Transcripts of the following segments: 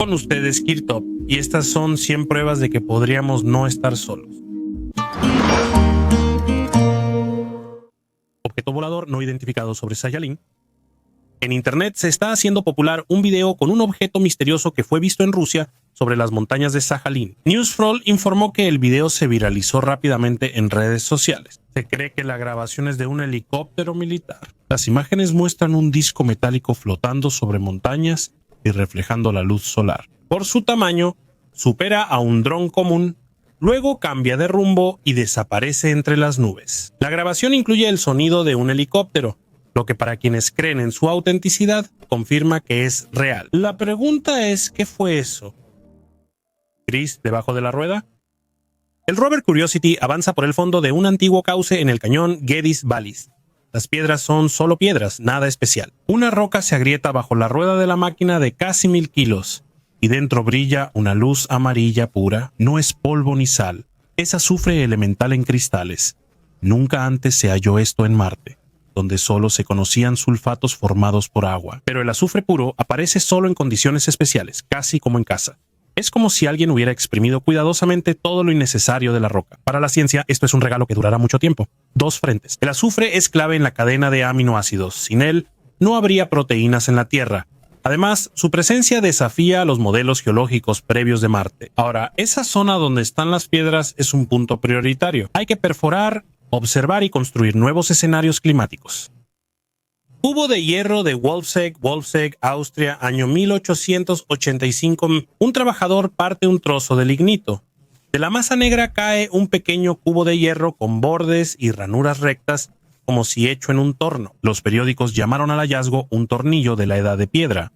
Con ustedes, Kirtop, y estas son 100 pruebas de que podríamos no estar solos. Objeto volador no identificado sobre Sayalin. En internet se está haciendo popular un video con un objeto misterioso que fue visto en Rusia sobre las montañas de Sajalín. Newsfront informó que el video se viralizó rápidamente en redes sociales. Se cree que la grabación es de un helicóptero militar. Las imágenes muestran un disco metálico flotando sobre montañas y reflejando la luz solar. Por su tamaño, supera a un dron común, luego cambia de rumbo y desaparece entre las nubes. La grabación incluye el sonido de un helicóptero, lo que para quienes creen en su autenticidad confirma que es real. La pregunta es, ¿qué fue eso? ¿Gris debajo de la rueda? El rover Curiosity avanza por el fondo de un antiguo cauce en el cañón Geddes Vallis. Las piedras son solo piedras, nada especial. Una roca se agrieta bajo la rueda de la máquina de casi 1000 kilos, y dentro brilla una luz amarilla pura. No es polvo ni sal, es azufre elemental en cristales. Nunca antes se halló esto en Marte, donde solo se conocían sulfatos formados por agua. Pero el azufre puro aparece solo en condiciones especiales, casi como en casa. Es como si alguien hubiera exprimido cuidadosamente todo lo innecesario de la roca. Para la ciencia, esto es un regalo que durará mucho tiempo. Dos frentes. El azufre es clave en la cadena de aminoácidos. Sin él, no habría proteínas en la Tierra. Además, su presencia desafía a los modelos geológicos previos de Marte. Ahora, esa zona donde están las piedras es un punto prioritario. Hay que perforar, observar y construir nuevos escenarios climáticos. Cubo de hierro de Wolfsegg, Austria, año 1885. Un trabajador parte un trozo de lignito. De la masa negra cae un pequeño cubo de hierro con bordes y ranuras rectas, como si hecho en un torno. Los periódicos llamaron al hallazgo un tornillo de la edad de piedra,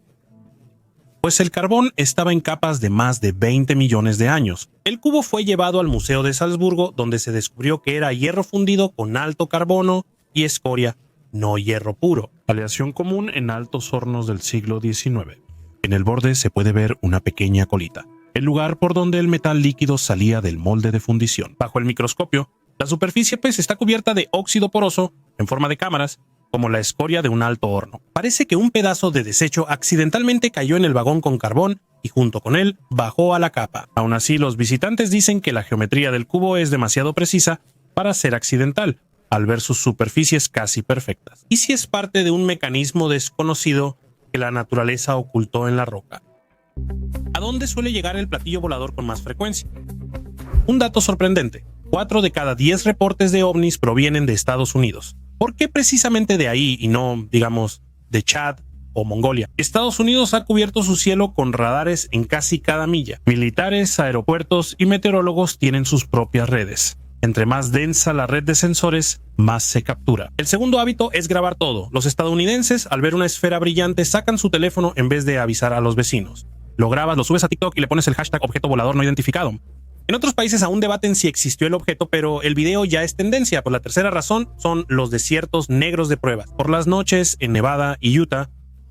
pues el carbón estaba en capas de más de 20 millones de años. El cubo fue llevado al Museo de Salzburgo, donde se descubrió que era hierro fundido con alto carbono y escoria, no hierro puro. Aleación común en altos hornos del siglo XIX. En el borde se puede ver una pequeña colita, el lugar por donde el metal líquido salía del molde de fundición. Bajo el microscopio, la superficie está cubierta de óxido poroso en forma de cámaras, como la escoria de un alto horno. Parece que un pedazo de desecho accidentalmente cayó en el vagón con carbón y junto con él bajó a la capa. Aún así, los visitantes dicen que la geometría del cubo es demasiado precisa para ser accidental, al ver sus superficies casi perfectas. ¿Y si es parte de un mecanismo desconocido que la naturaleza ocultó en la roca? ¿A dónde suele llegar el platillo volador con más frecuencia? Un dato sorprendente: 4 de cada 10 reportes de ovnis provienen de Estados Unidos. ¿Por qué precisamente de ahí y no, digamos, de Chad o Mongolia? Estados Unidos ha cubierto su cielo con radares en casi cada milla. Militares, aeropuertos y meteorólogos tienen sus propias redes. Entre más densa la red de sensores, más se captura. El segundo hábito es grabar todo. Los estadounidenses, al ver una esfera brillante, sacan su teléfono en vez de avisar a los vecinos. Lo grabas, lo subes a TikTok y le pones el hashtag objeto volador no identificado. En otros países aún debaten si existió el objeto, pero el video ya es tendencia. Por la tercera razón son los desiertos negros de pruebas. Por las noches, en Nevada y Utah,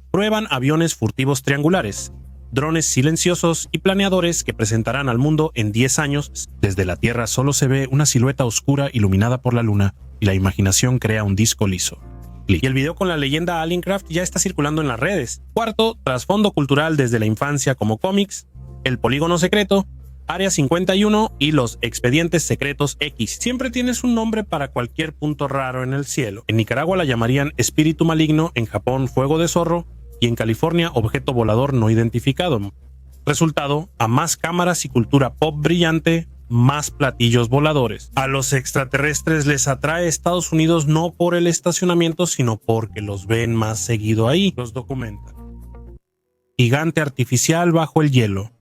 prueban aviones furtivos triangulares, drones silenciosos y planeadores que presentarán al mundo en 10 años. Desde la Tierra solo se ve una silueta oscura iluminada por la luna y la imaginación crea un disco liso. Y el video con la leyenda Aliencraft ya está circulando en las redes. Cuarto, trasfondo cultural desde la infancia como cómics, el polígono secreto, Área 51 y los expedientes secretos X. Siempre tienes un nombre para cualquier punto raro en el cielo. En Nicaragua la llamarían espíritu maligno, en Japón fuego de zorro y en California objeto volador no identificado. Resultado: a más cámaras y cultura pop brillante, más platillos voladores. A los extraterrestres les atrae Estados Unidos no por el estacionamiento, sino porque los ven más seguido ahí. Los documentan. Gigante artificial bajo el hielo.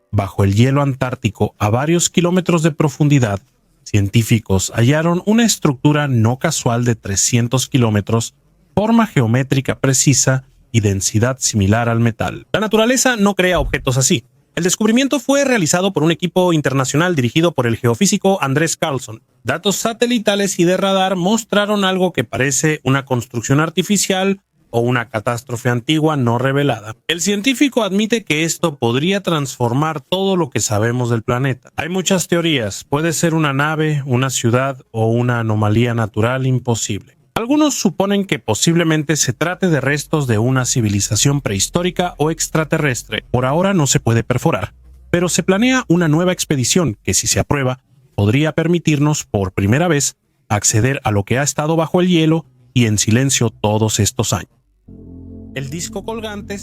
Bajo el hielo antártico, a varios kilómetros de profundidad, científicos hallaron una estructura no casual de 300 kilómetros, forma geométrica precisa y densidad similar al metal. La naturaleza no crea objetos así. El descubrimiento fue realizado por un equipo internacional dirigido por el geofísico Andrés Carlson. Datos satelitales y de radar mostraron algo que parece una construcción artificial o una catástrofe antigua no revelada. El científico admite que esto podría transformar todo lo que sabemos del planeta. Hay muchas teorías. Puede ser una nave, una ciudad o una anomalía natural imposible. Algunos suponen que posiblemente se trate de restos de una civilización prehistórica o extraterrestre. Por ahora no se puede perforar, pero se planea una nueva expedición que, si se aprueba, podría permitirnos por primera vez acceder a lo que ha estado bajo el hielo y en silencio todos estos años. El disco colgante.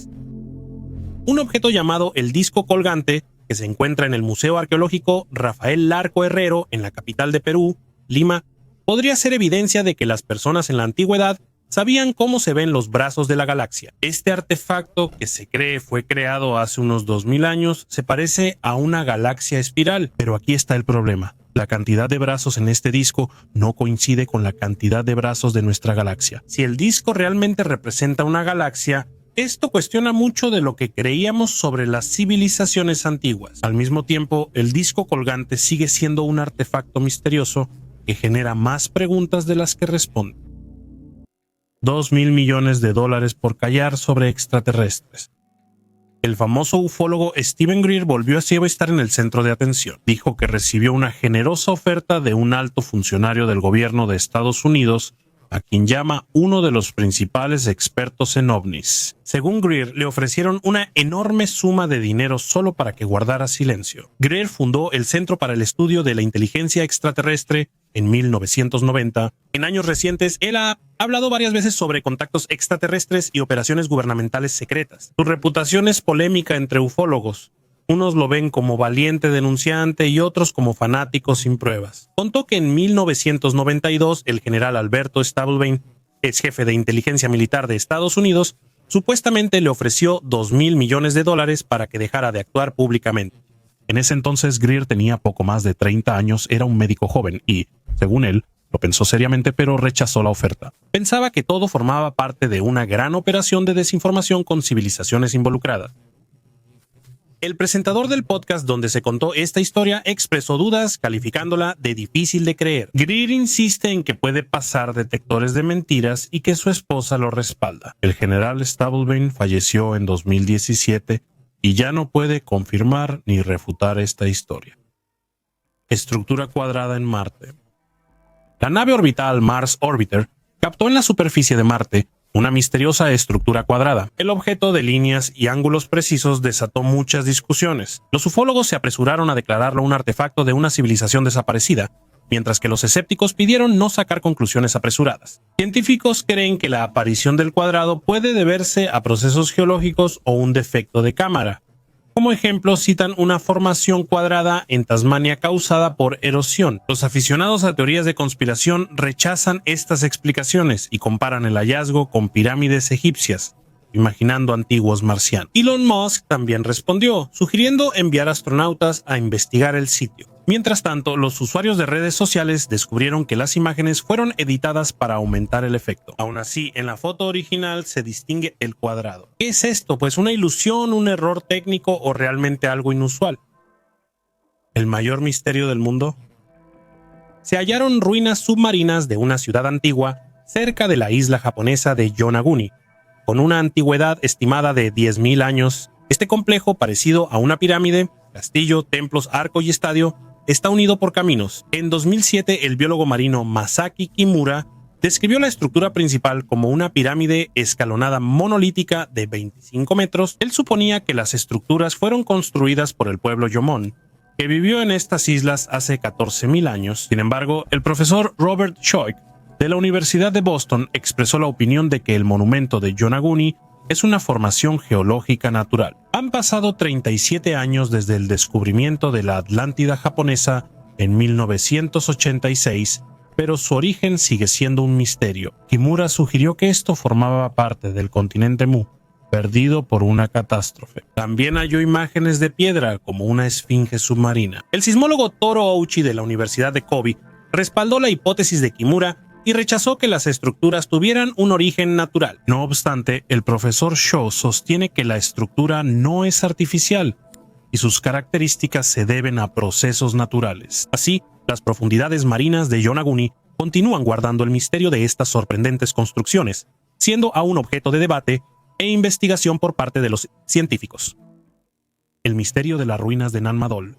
Un objeto llamado el disco colgante, que se encuentra en el Museo Arqueológico Rafael Larco Herrero en la capital de Perú, Lima, podría ser evidencia de que las personas en la antigüedad sabían cómo se ven los brazos de la galaxia. Este artefacto, que se cree fue creado hace unos 2000 años, se parece a una galaxia espiral, pero aquí está el problema. La cantidad de brazos en este disco no coincide con la cantidad de brazos de nuestra galaxia. Si el disco realmente representa una galaxia, esto cuestiona mucho de lo que creíamos sobre las civilizaciones antiguas. Al mismo tiempo, el disco colgante sigue siendo un artefacto misterioso que genera más preguntas de las que responde. $2.000 millones por callar sobre extraterrestres. El famoso ufólogo Steven Greer volvió así a estar en el centro de atención. Dijo que recibió una generosa oferta de un alto funcionario del gobierno de Estados Unidos, a quien llama uno de los principales expertos en ovnis. Según Greer, le ofrecieron una enorme suma de dinero solo para que guardara silencio. Greer fundó el Centro para el Estudio de la Inteligencia Extraterrestre en 1990. En años recientes, él ha hablado varias veces sobre contactos extraterrestres y operaciones gubernamentales secretas. Su reputación es polémica entre ufólogos. Unos lo ven como valiente denunciante y otros como fanático sin pruebas. Contó que en 1992 el general Alberto Stubblebane, ex jefe de inteligencia militar de Estados Unidos, supuestamente le ofreció $2.000 millones para que dejara de actuar públicamente. En ese entonces Greer tenía poco más de 30 años, era un médico joven y, según él, lo pensó seriamente pero rechazó la oferta. Pensaba que todo formaba parte de una gran operación de desinformación con civilizaciones involucradas. El presentador del podcast donde se contó esta historia expresó dudas, calificándola de difícil de creer. Greer insiste en que puede pasar detectores de mentiras y que su esposa lo respalda. El general Stubblebane falleció en 2017 y ya no puede confirmar ni refutar esta historia. Estructura cuadrada en Marte. La nave orbital Mars Orbiter captó en la superficie de Marte una misteriosa estructura cuadrada. El objeto de líneas y ángulos precisos desató muchas discusiones. Los ufólogos se apresuraron a declararlo un artefacto de una civilización desaparecida, mientras que los escépticos pidieron no sacar conclusiones apresuradas. Científicos creen que la aparición del cuadrado puede deberse a procesos geológicos o un defecto de cámara. Como ejemplo, citan una formación cuadrada en Tasmania causada por erosión. Los aficionados a teorías de conspiración rechazan estas explicaciones y comparan el hallazgo con pirámides egipcias, imaginando antiguos marcianos. Elon Musk también respondió, sugiriendo enviar astronautas a investigar el sitio. Mientras tanto, los usuarios de redes sociales descubrieron que las imágenes fueron editadas para aumentar el efecto. Aún así, en la foto original se distingue el cuadrado. ¿Qué es esto? ¿Pues una ilusión, un error técnico o realmente algo inusual? ¿El mayor misterio del mundo? Se hallaron ruinas submarinas de una ciudad antigua cerca de la isla japonesa de Yonaguni, con una antigüedad estimada de 10.000 años. Este complejo, parecido a una pirámide, castillo, templos, arco y estadio, está unido por caminos. En 2007, el biólogo marino Masaki Kimura describió la estructura principal como una pirámide escalonada monolítica de 25 metros. Él suponía que las estructuras fueron construidas por el pueblo Yomon, que vivió en estas islas hace 14.000 años. Sin embargo, el profesor Robert Schoich de la Universidad de Boston expresó la opinión de que el monumento de Yonaguni es una formación geológica natural. Han pasado 37 años desde el descubrimiento de la Atlántida japonesa en 1986, pero su origen sigue siendo un misterio. Kimura sugirió que esto formaba parte del continente Mu, perdido por una catástrofe. También halló imágenes de piedra como una esfinge submarina. El sismólogo Toro Ouchi de la Universidad de Kobe respaldó la hipótesis de Kimura y rechazó que las estructuras tuvieran un origen natural. No obstante, el profesor Shaw sostiene que la estructura no es artificial y sus características se deben a procesos naturales. Así, las profundidades marinas de Yonaguni continúan guardando el misterio de estas sorprendentes construcciones, siendo aún objeto de debate e investigación por parte de los científicos. El misterio de las ruinas de Nan Madol.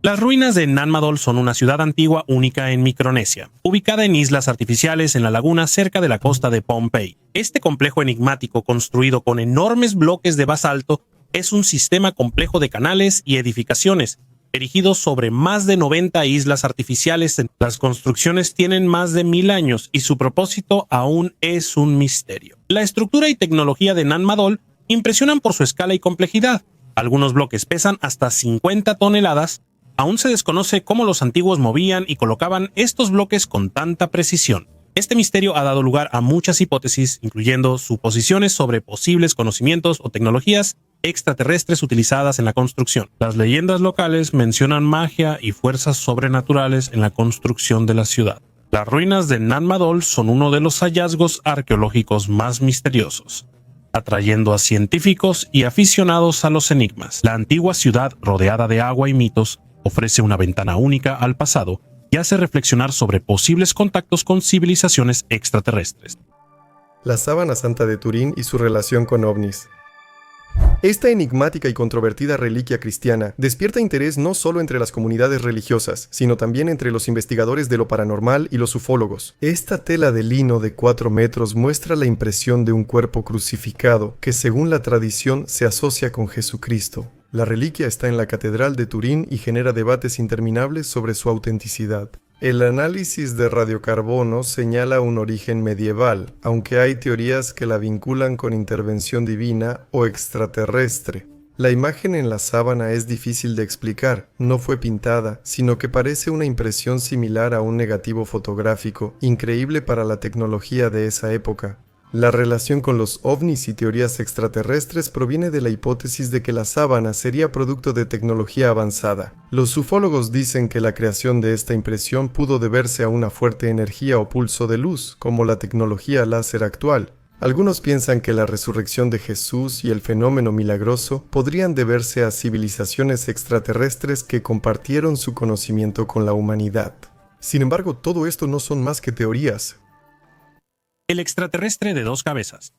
Las ruinas de Nan Madol son una ciudad antigua única en Micronesia, ubicada en islas artificiales en la laguna cerca de la costa de Pohnpei. Este complejo enigmático, construido con enormes bloques de basalto, es un sistema complejo de canales y edificaciones, erigidos sobre más de 90 islas artificiales. Las construcciones tienen más de 1000 años y su propósito aún es un misterio. La estructura y tecnología de Nan Madol impresionan por su escala y complejidad. Algunos bloques pesan hasta 50 toneladas. Aún se desconoce cómo los antiguos movían y colocaban estos bloques con tanta precisión. Este misterio ha dado lugar a muchas hipótesis, incluyendo suposiciones sobre posibles conocimientos o tecnologías extraterrestres utilizadas en la construcción. Las leyendas locales mencionan magia y fuerzas sobrenaturales en la construcción de la ciudad. Las ruinas de Nan Madol son uno de los hallazgos arqueológicos más misteriosos, atrayendo a científicos y aficionados a los enigmas. La antigua ciudad, rodeada de agua y mitos, ofrece una ventana única al pasado y hace reflexionar sobre posibles contactos con civilizaciones extraterrestres. La sábana santa de Turín y su relación con ovnis. Esta enigmática y controvertida reliquia cristiana despierta interés no solo entre las comunidades religiosas, sino también entre los investigadores de lo paranormal y los ufólogos. Esta tela de lino de 4 metros muestra la impresión de un cuerpo crucificado que, según la tradición, se asocia con Jesucristo. La reliquia está en la Catedral de Turín y genera debates interminables sobre su autenticidad. El análisis de radiocarbono señala un origen medieval, aunque hay teorías que la vinculan con intervención divina o extraterrestre. La imagen en la sábana es difícil de explicar, no fue pintada, sino que parece una impresión similar a un negativo fotográfico, increíble para la tecnología de esa época. La relación con los ovnis y teorías extraterrestres proviene de la hipótesis de que la sábana sería producto de tecnología avanzada. Los ufólogos dicen que la creación de esta impresión pudo deberse a una fuerte energía o pulso de luz, como la tecnología láser actual. Algunos piensan que la resurrección de Jesús y el fenómeno milagroso podrían deberse a civilizaciones extraterrestres que compartieron su conocimiento con la humanidad. Sin embargo, todo esto no son más que teorías. El extraterrestre de 2 cabezas.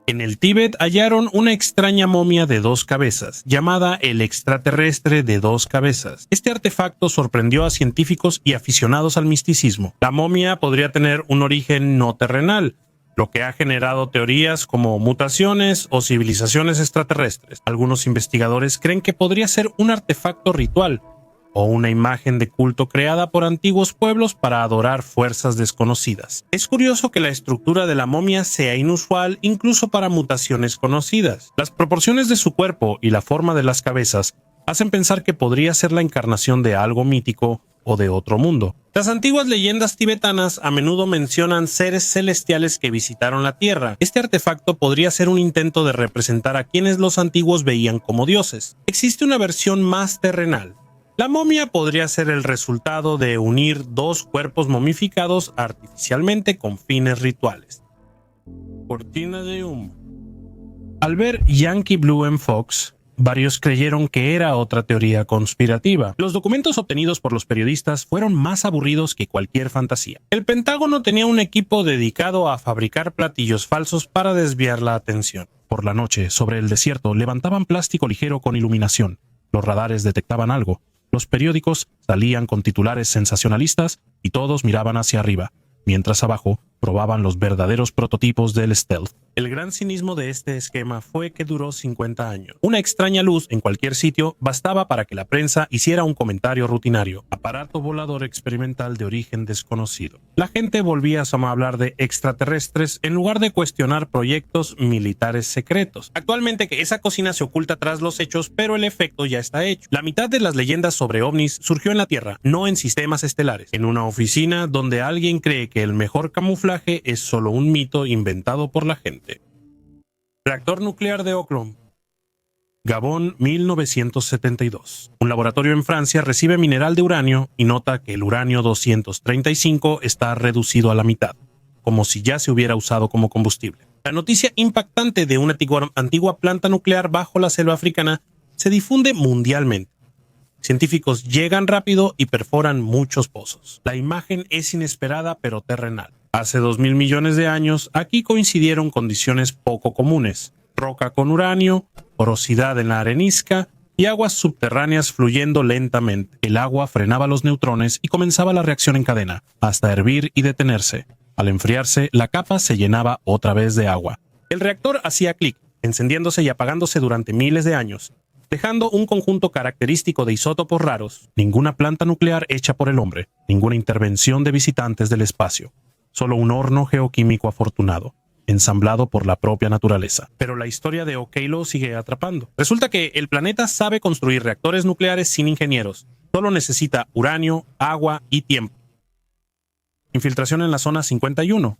En el Tíbet hallaron una extraña momia de 2 cabezas, llamada el extraterrestre de 2 cabezas. Este artefacto sorprendió a científicos y aficionados al misticismo. La momia podría tener un origen no terrenal, lo que ha generado teorías como mutaciones o civilizaciones extraterrestres. Algunos investigadores creen que podría ser un artefacto ritual, o una imagen de culto creada por antiguos pueblos para adorar fuerzas desconocidas. Es curioso que la estructura de la momia sea inusual incluso para mutaciones conocidas. Las proporciones de su cuerpo y la forma de las cabezas hacen pensar que podría ser la encarnación de algo mítico o de otro mundo. Las antiguas leyendas tibetanas a menudo mencionan seres celestiales que visitaron la Tierra. Este artefacto podría ser un intento de representar a quienes los antiguos veían como dioses. Existe una versión más terrenal. La momia podría ser el resultado de unir 2 cuerpos momificados artificialmente con fines rituales. Cortina de humo. Al ver Yankee Blue en Fox, varios creyeron que era otra teoría conspirativa. Los documentos obtenidos por los periodistas fueron más aburridos que cualquier fantasía. El Pentágono tenía un equipo dedicado a fabricar platillos falsos para desviar la atención. Por la noche, sobre el desierto, levantaban plástico ligero con iluminación. Los radares detectaban algo. Los periódicos salían con titulares sensacionalistas y todos miraban hacia arriba, mientras abajo probaban los verdaderos prototipos del stealth. El gran cinismo de este esquema fue que duró 50 años. Una extraña luz en cualquier sitio bastaba para que la prensa hiciera un comentario rutinario. Aparato volador experimental de origen desconocido. La gente volvía a hablar de extraterrestres en lugar de cuestionar proyectos militares secretos. Actualmente que esa cocina se oculta tras los hechos, pero el efecto ya está hecho. La mitad de las leyendas sobre ovnis surgió en la Tierra, no en sistemas estelares. En una oficina donde alguien cree que el mejor camuflaje es solo un mito inventado por la gente. Reactor nuclear de Oklahoma. Gabón, 1972. Un laboratorio en Francia recibe mineral de uranio y nota que el uranio 235 está reducido a la mitad, como si ya se hubiera usado como combustible. La noticia impactante de una antigua planta nuclear bajo la selva africana se difunde mundialmente. Científicos llegan rápido y perforan muchos pozos. La imagen es inesperada pero terrenal. Hace 2.000 millones de años, aquí coincidieron condiciones poco comunes: roca con uranio, porosidad en la arenisca y aguas subterráneas fluyendo lentamente. El agua frenaba los neutrones y comenzaba la reacción en cadena, hasta hervir y detenerse. Al enfriarse, la capa se llenaba otra vez de agua. El reactor hacía clic, encendiéndose y apagándose durante miles de años, dejando un conjunto característico de isótopos raros. Ninguna planta nuclear hecha por el hombre, ninguna intervención de visitantes del espacio, solo un horno geoquímico afortunado, ensamblado por la propia naturaleza. Pero la historia de OK lo sigue atrapando. Resulta que el planeta sabe construir reactores nucleares sin ingenieros, solo necesita uranio, agua y tiempo. Infiltración en la zona 51.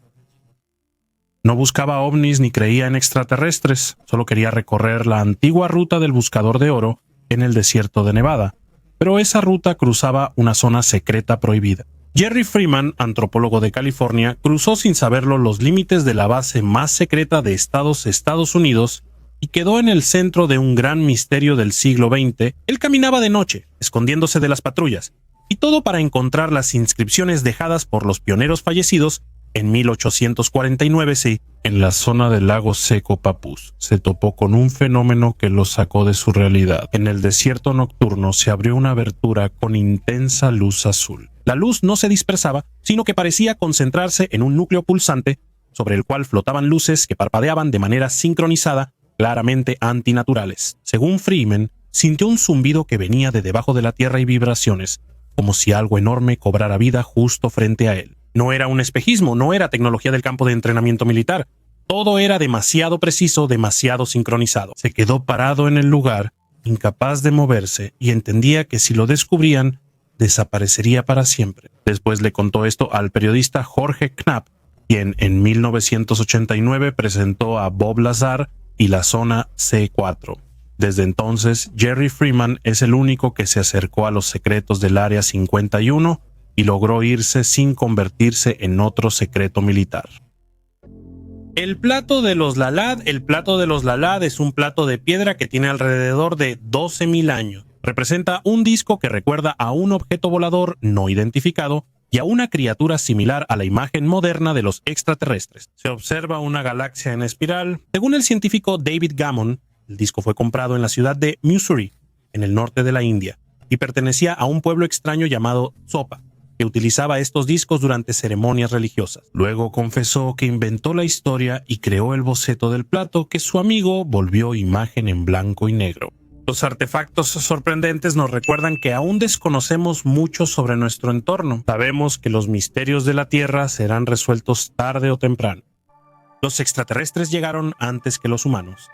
No buscaba ovnis ni creía en extraterrestres, solo quería recorrer la antigua ruta del buscador de oro en el desierto de Nevada, pero esa ruta cruzaba una zona secreta prohibida. Jerry Freeman, antropólogo de California, cruzó sin saberlo los límites de la base más secreta de Estados Unidos y quedó en el centro de un gran misterio del siglo XX. Él caminaba de noche, escondiéndose de las patrullas, y todo para encontrar las inscripciones dejadas por los pioneros fallecidos en 1849. Sí, en la zona del lago seco Papús, se topó con un fenómeno que lo sacó de su realidad. En el desierto nocturno se abrió una abertura con intensa luz azul. La luz no se dispersaba, sino que parecía concentrarse en un núcleo pulsante sobre el cual flotaban luces que parpadeaban de manera sincronizada, claramente antinaturales. Según Freeman, sintió un zumbido que venía de debajo de la tierra y vibraciones, como si algo enorme cobrara vida justo frente a él. No era un espejismo, no era tecnología del campo de entrenamiento militar. Todo era demasiado preciso, demasiado sincronizado. Se quedó parado en el lugar, incapaz de moverse, y entendía que si lo descubrían, desaparecería para siempre. Después le contó esto al periodista Jorge Knapp, quien en 1989 presentó a Bob Lazar y la zona C4. Desde entonces, Jerry Freeman es el único que se acercó a los secretos del Área 51 y logró irse sin convertirse en otro secreto militar. El plato de los Lalad. El plato de los Lalad es un plato de piedra que tiene alrededor de 12.000 años. Representa un disco que recuerda a un objeto volador no identificado y a una criatura similar a la imagen moderna de los extraterrestres. Se observa una galaxia en espiral. Según el científico David Gammon, el disco fue comprado en la ciudad de Mussoorie, en el norte de la India, y pertenecía a un pueblo extraño llamado Zopa, que utilizaba estos discos durante ceremonias religiosas. Luego confesó que inventó la historia y creó el boceto del plato que su amigo volvió imagen en blanco y negro. Los artefactos sorprendentes nos recuerdan que aún desconocemos mucho sobre nuestro entorno. Sabemos que los misterios de la Tierra serán resueltos tarde o temprano. Los extraterrestres llegaron antes que los humanos.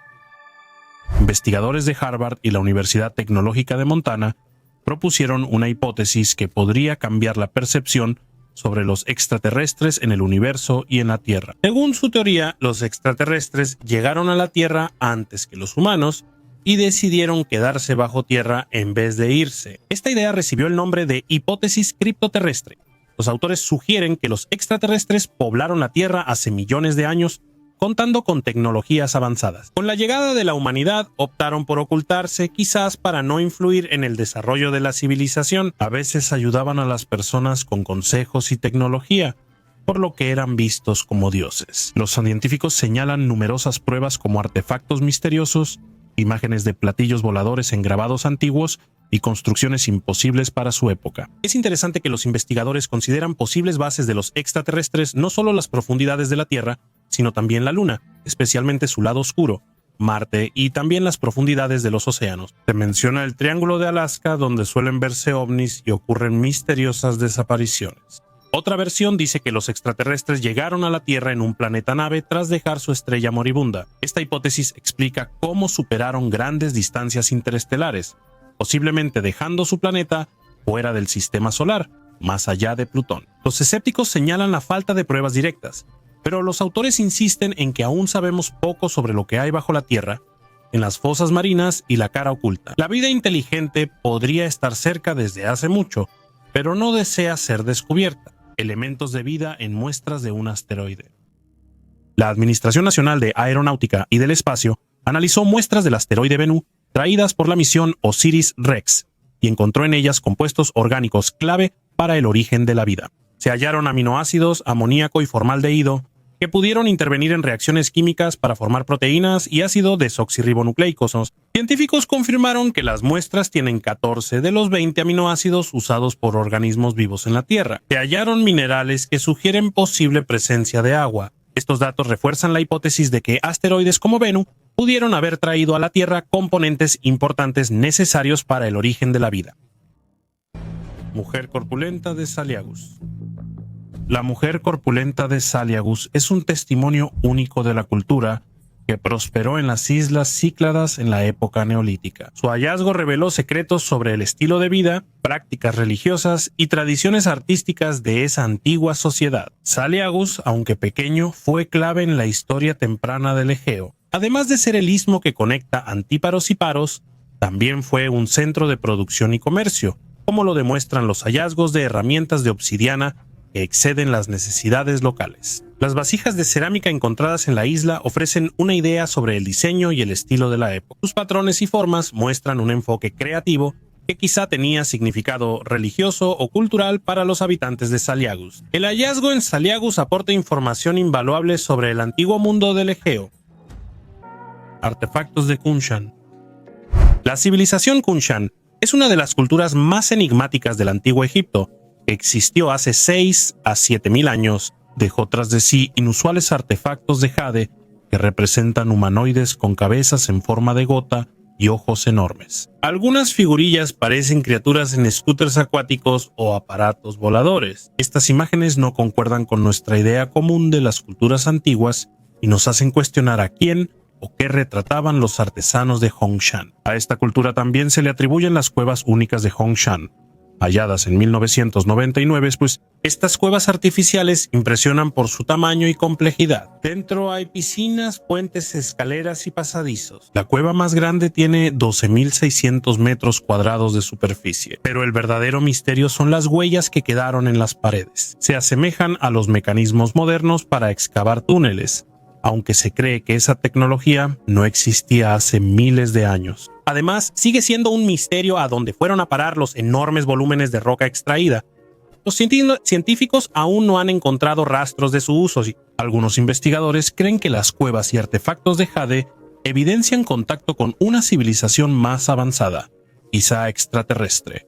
Investigadores de Harvard y la Universidad Tecnológica de Montana propusieron una hipótesis que podría cambiar la percepción sobre los extraterrestres en el universo y en la Tierra. Según su teoría, los extraterrestres llegaron a la Tierra antes que los humanos y decidieron quedarse bajo tierra en vez de irse. Esta idea recibió el nombre de hipótesis criptoterrestre. Los autores sugieren que los extraterrestres poblaron la Tierra hace millones de años, contando con tecnologías avanzadas. Con la llegada de la humanidad, optaron por ocultarse, quizás para no influir en el desarrollo de la civilización. A veces ayudaban a las personas con consejos y tecnología, por lo que eran vistos como dioses. Los científicos señalan numerosas pruebas como artefactos misteriosos, imágenes de platillos voladores en grabados antiguos y construcciones imposibles para su época. Es interesante que los investigadores consideran posibles bases de los extraterrestres no solo las profundidades de la Tierra, sino también la Luna, especialmente su lado oscuro, Marte y también las profundidades de los océanos. Se menciona el Triángulo de Alaska, donde suelen verse ovnis y ocurren misteriosas desapariciones. Otra versión dice que los extraterrestres llegaron a la Tierra en un planeta nave tras dejar su estrella moribunda. Esta hipótesis explica cómo superaron grandes distancias interestelares, posiblemente dejando su planeta fuera del sistema solar, más allá de Plutón. Los escépticos señalan la falta de pruebas directas, pero los autores insisten en que aún sabemos poco sobre lo que hay bajo la Tierra, en las fosas marinas y la cara oculta. La vida inteligente podría estar cerca desde hace mucho, pero no desea ser descubierta. Elementos de vida en muestras de un asteroide. La Administración Nacional de Aeronáutica y del Espacio analizó muestras del asteroide Bennu traídas por la misión OSIRIS-REx y encontró en ellas compuestos orgánicos clave para el origen de la vida. Se hallaron aminoácidos, amoníaco y formaldehído, que pudieron intervenir en reacciones químicas para formar proteínas y ácido desoxirribonucleicos. Científicos confirmaron que las muestras tienen 14 de los 20 aminoácidos usados por organismos vivos en la Tierra. Se hallaron minerales que sugieren posible presencia de agua. Estos datos refuerzan la hipótesis de que asteroides como Bennu pudieron haber traído a la Tierra componentes importantes necesarios para el origen de la vida. Mujer corpulenta de Saliagus. La mujer corpulenta de Saliagus es un testimonio único de la cultura que prosperó en las islas Cícladas en la época neolítica. Su hallazgo reveló secretos sobre el estilo de vida, prácticas religiosas y tradiciones artísticas de esa antigua sociedad. Saliagus, aunque pequeño, fue clave en la historia temprana del Egeo. Además de ser el istmo que conecta Antíparos y Paros, también fue un centro de producción y comercio, como lo demuestran los hallazgos de herramientas de obsidiana que exceden las necesidades locales. Las vasijas de cerámica encontradas en la isla ofrecen una idea sobre el diseño y el estilo de la época. Sus patrones y formas muestran un enfoque creativo que quizá tenía significado religioso o cultural para los habitantes de Saliagus. El hallazgo en Saliagus aporta información invaluable sobre el antiguo mundo del Egeo. Artefactos de Kunshan. La civilización Kunshan es una de las culturas más enigmáticas del antiguo Egipto. Existió hace 6 a 7.000 años, dejó tras de sí inusuales artefactos de jade que representan humanoides con cabezas en forma de gota y ojos enormes. Algunas figurillas parecen criaturas en scooters acuáticos o aparatos voladores. Estas imágenes no concuerdan con nuestra idea común de las culturas antiguas y nos hacen cuestionar a quién o qué retrataban los artesanos de Hongshan. A esta cultura también se le atribuyen las cuevas únicas de Hongshan, halladas en 1999, pues estas cuevas artificiales impresionan por su tamaño y complejidad. Dentro hay piscinas, puentes, escaleras y pasadizos. La cueva más grande tiene 12.600 metros cuadrados de superficie, pero el verdadero misterio son las huellas que quedaron en las paredes. Se asemejan a los mecanismos modernos para excavar túneles, aunque se cree que esa tecnología no existía hace miles de años. Además, sigue siendo un misterio a dónde fueron a parar los enormes volúmenes de roca extraída. Los científicos aún no han encontrado rastros de su uso y algunos investigadores creen que las cuevas y artefactos de jade evidencian contacto con una civilización más avanzada, quizá extraterrestre.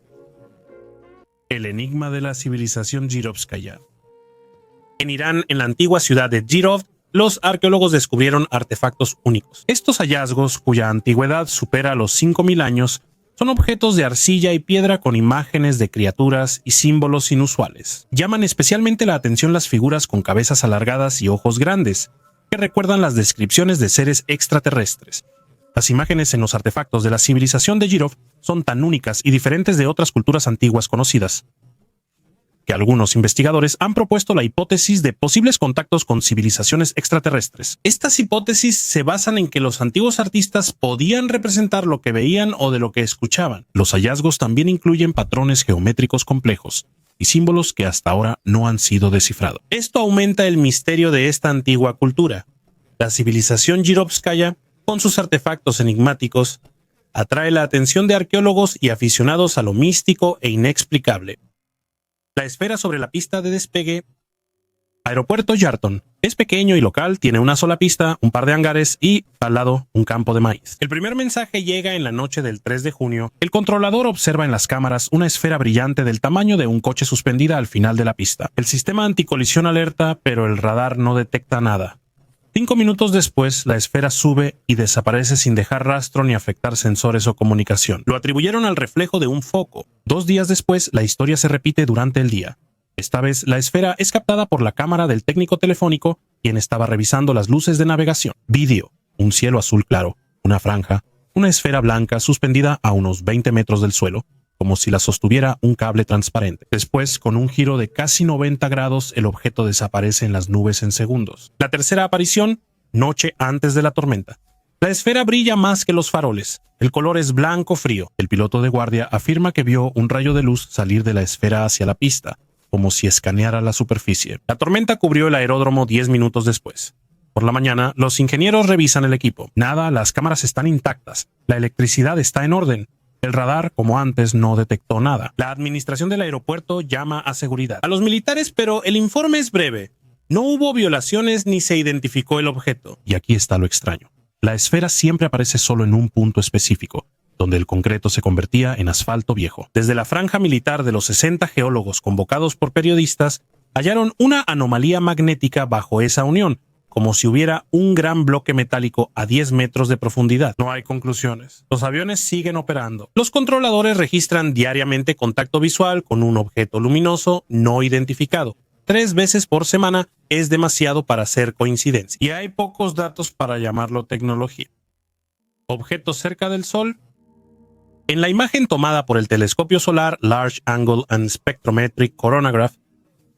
El enigma de la civilización Jirovskaya. En Irán, en la antigua ciudad de Jirov, los arqueólogos descubrieron artefactos únicos. Estos hallazgos, cuya antigüedad supera los 5.000 años, son objetos de arcilla y piedra con imágenes de criaturas y símbolos inusuales. Llaman especialmente la atención las figuras con cabezas alargadas y ojos grandes, que recuerdan las descripciones de seres extraterrestres. Las imágenes en los artefactos de la civilización de Jirov son tan únicas y diferentes de otras culturas antiguas conocidas, que algunos investigadores han propuesto la hipótesis de posibles contactos con civilizaciones extraterrestres. Estas hipótesis se basan en que los antiguos artistas podían representar lo que veían o de lo que escuchaban. Los hallazgos también incluyen patrones geométricos complejos y símbolos que hasta ahora no han sido descifrados. Esto aumenta el misterio de esta antigua cultura. La civilización Jirovskaya, con sus artefactos enigmáticos, atrae la atención de arqueólogos y aficionados a lo místico e inexplicable. La esfera sobre la pista de despegue. Aeropuerto Yarton. Es pequeño y local, tiene una sola pista, un par de hangares y, al lado, un campo de maíz. El primer mensaje llega en la noche del 3 de junio. El controlador observa en las cámaras una esfera brillante del tamaño de un coche suspendida al final de la pista. El sistema anticolisión alerta, pero el radar no detecta nada. 5 minutos después, la esfera sube y desaparece sin dejar rastro ni afectar sensores o comunicación. Lo atribuyeron al reflejo de un foco. 2 días después, la historia se repite durante el día. Esta vez, la esfera es captada por la cámara del técnico telefónico, quien estaba revisando las luces de navegación. Vídeo: un cielo azul claro, una franja, una esfera blanca suspendida a unos 20 metros del suelo, como si la sostuviera un cable transparente. Después, con un giro de casi 90 grados, el objeto desaparece en las nubes en segundos. La tercera aparición, noche antes de la tormenta. La esfera brilla más que los faroles. El color es blanco frío. El piloto de guardia afirma que vio un rayo de luz salir de la esfera hacia la pista, como si escaneara la superficie. La tormenta cubrió el aeródromo 10 minutos después. Por la mañana, los ingenieros revisan el equipo. Nada, las cámaras están intactas. La electricidad está en orden. El radar, como antes, no detectó nada. La administración del aeropuerto llama a seguridad a los militares, pero el informe es breve. No hubo violaciones ni se identificó el objeto. Y aquí está lo extraño. La esfera siempre aparece solo en un punto específico, donde el concreto se convertía en asfalto viejo. Desde la franja militar de los 60 geólogos convocados por periodistas, hallaron una anomalía magnética bajo esa unión, como si hubiera un gran bloque metálico a 10 metros de profundidad. No hay conclusiones. Los aviones siguen operando. Los controladores registran diariamente contacto visual con un objeto luminoso no identificado. 3 veces por semana es demasiado para ser coincidencia. Y hay pocos datos para llamarlo tecnología. Objetos cerca del Sol. En la imagen tomada por el telescopio solar Large Angle and Spectrometric Coronagraph,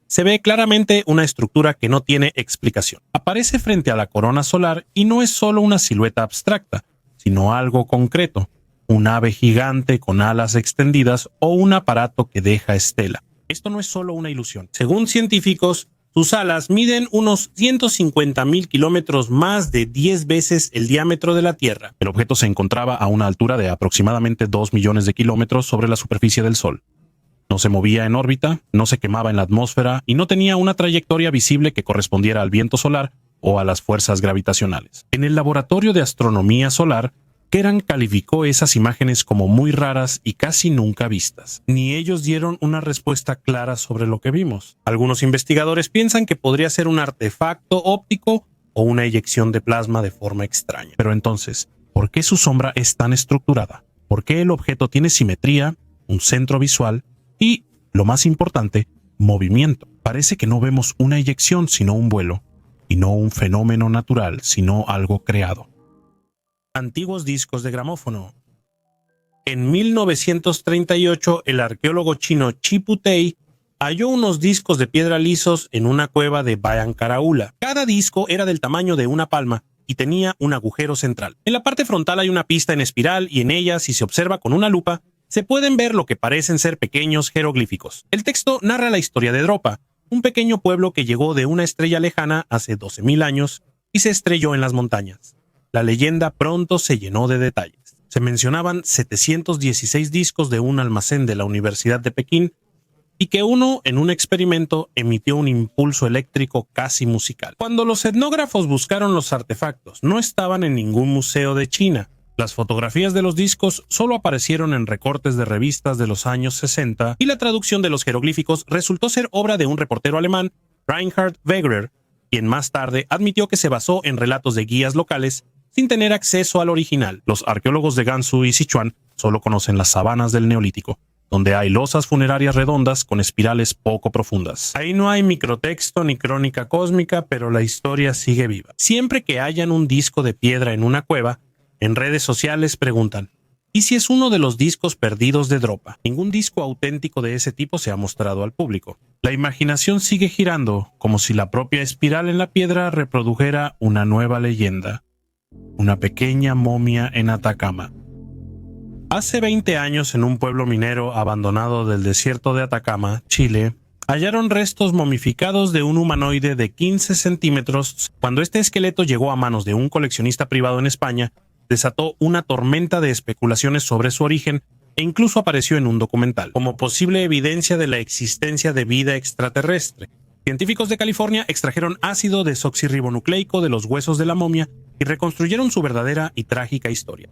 se ve claramente una estructura que no tiene explicación. Aparece frente a la corona solar y no es solo una silueta abstracta, sino algo concreto, un ave gigante con alas extendidas o un aparato que deja estela. Esto no es solo una ilusión. Según científicos, sus alas miden unos 150.000 kilómetros, más de 10 veces el diámetro de la Tierra. El objeto se encontraba a una altura de aproximadamente 2 millones de kilómetros sobre la superficie del Sol. No se movía en órbita, no se quemaba en la atmósfera y no tenía una trayectoria visible que correspondiera al viento solar o a las fuerzas gravitacionales. En el laboratorio de astronomía solar, Keran calificó esas imágenes como muy raras y casi nunca vistas. Ni ellos dieron una respuesta clara sobre lo que vimos. Algunos investigadores piensan que podría ser un artefacto óptico o una eyección de plasma de forma extraña. Pero entonces, ¿por qué su sombra es tan estructurada? ¿Por qué el objeto tiene simetría, un centro visual y, lo más importante, movimiento? Parece que no vemos una eyección sino un vuelo, y no un fenómeno natural sino algo creado. Antiguos discos de gramófono. En 1938, el arqueólogo chino Chipu Tei halló unos discos de piedra lisos en una cueva de Bayan Karaula. Cada disco era del tamaño de una palma y tenía un agujero central. En la parte frontal hay una pista en espiral y en ella, si se observa con una lupa, se pueden ver lo que parecen ser pequeños jeroglíficos. El texto narra la historia de Dropa, un pequeño pueblo que llegó de una estrella lejana hace 12.000 años y se estrelló en las montañas. La leyenda pronto se llenó de detalles. Se mencionaban 716 discos de un almacén de la Universidad de Pekín y que uno, en un experimento, emitió un impulso eléctrico casi musical. Cuando los etnógrafos buscaron los artefactos, no estaban en ningún museo de China. Las fotografías de los discos solo aparecieron en recortes de revistas de los años 60 y la traducción de los jeroglíficos resultó ser obra de un reportero alemán, Reinhard Wegerer, quien más tarde admitió que se basó en relatos de guías locales sin tener acceso al original. Los arqueólogos de Gansu y Sichuan solo conocen las sabanas del Neolítico, donde hay losas funerarias redondas con espirales poco profundas. Ahí no hay microtexto ni crónica cósmica, pero la historia sigue viva. Siempre que hayan un disco de piedra en una cueva, en redes sociales preguntan, ¿y si es uno de los discos perdidos de Dropa? Ningún disco auténtico de ese tipo se ha mostrado al público. La imaginación sigue girando, como si la propia espiral en la piedra reprodujera una nueva leyenda. Una pequeña momia en Atacama. Hace 20 años, en un pueblo minero abandonado del desierto de Atacama, Chile, hallaron restos momificados de un humanoide de 15 centímetros. Cuando este esqueleto llegó a manos de un coleccionista privado en España, desató una tormenta de especulaciones sobre su origen e incluso apareció en un documental como posible evidencia de la existencia de vida extraterrestre. Científicos de California extrajeron ácido desoxirribonucleico de los huesos de la momia y reconstruyeron su verdadera y trágica historia.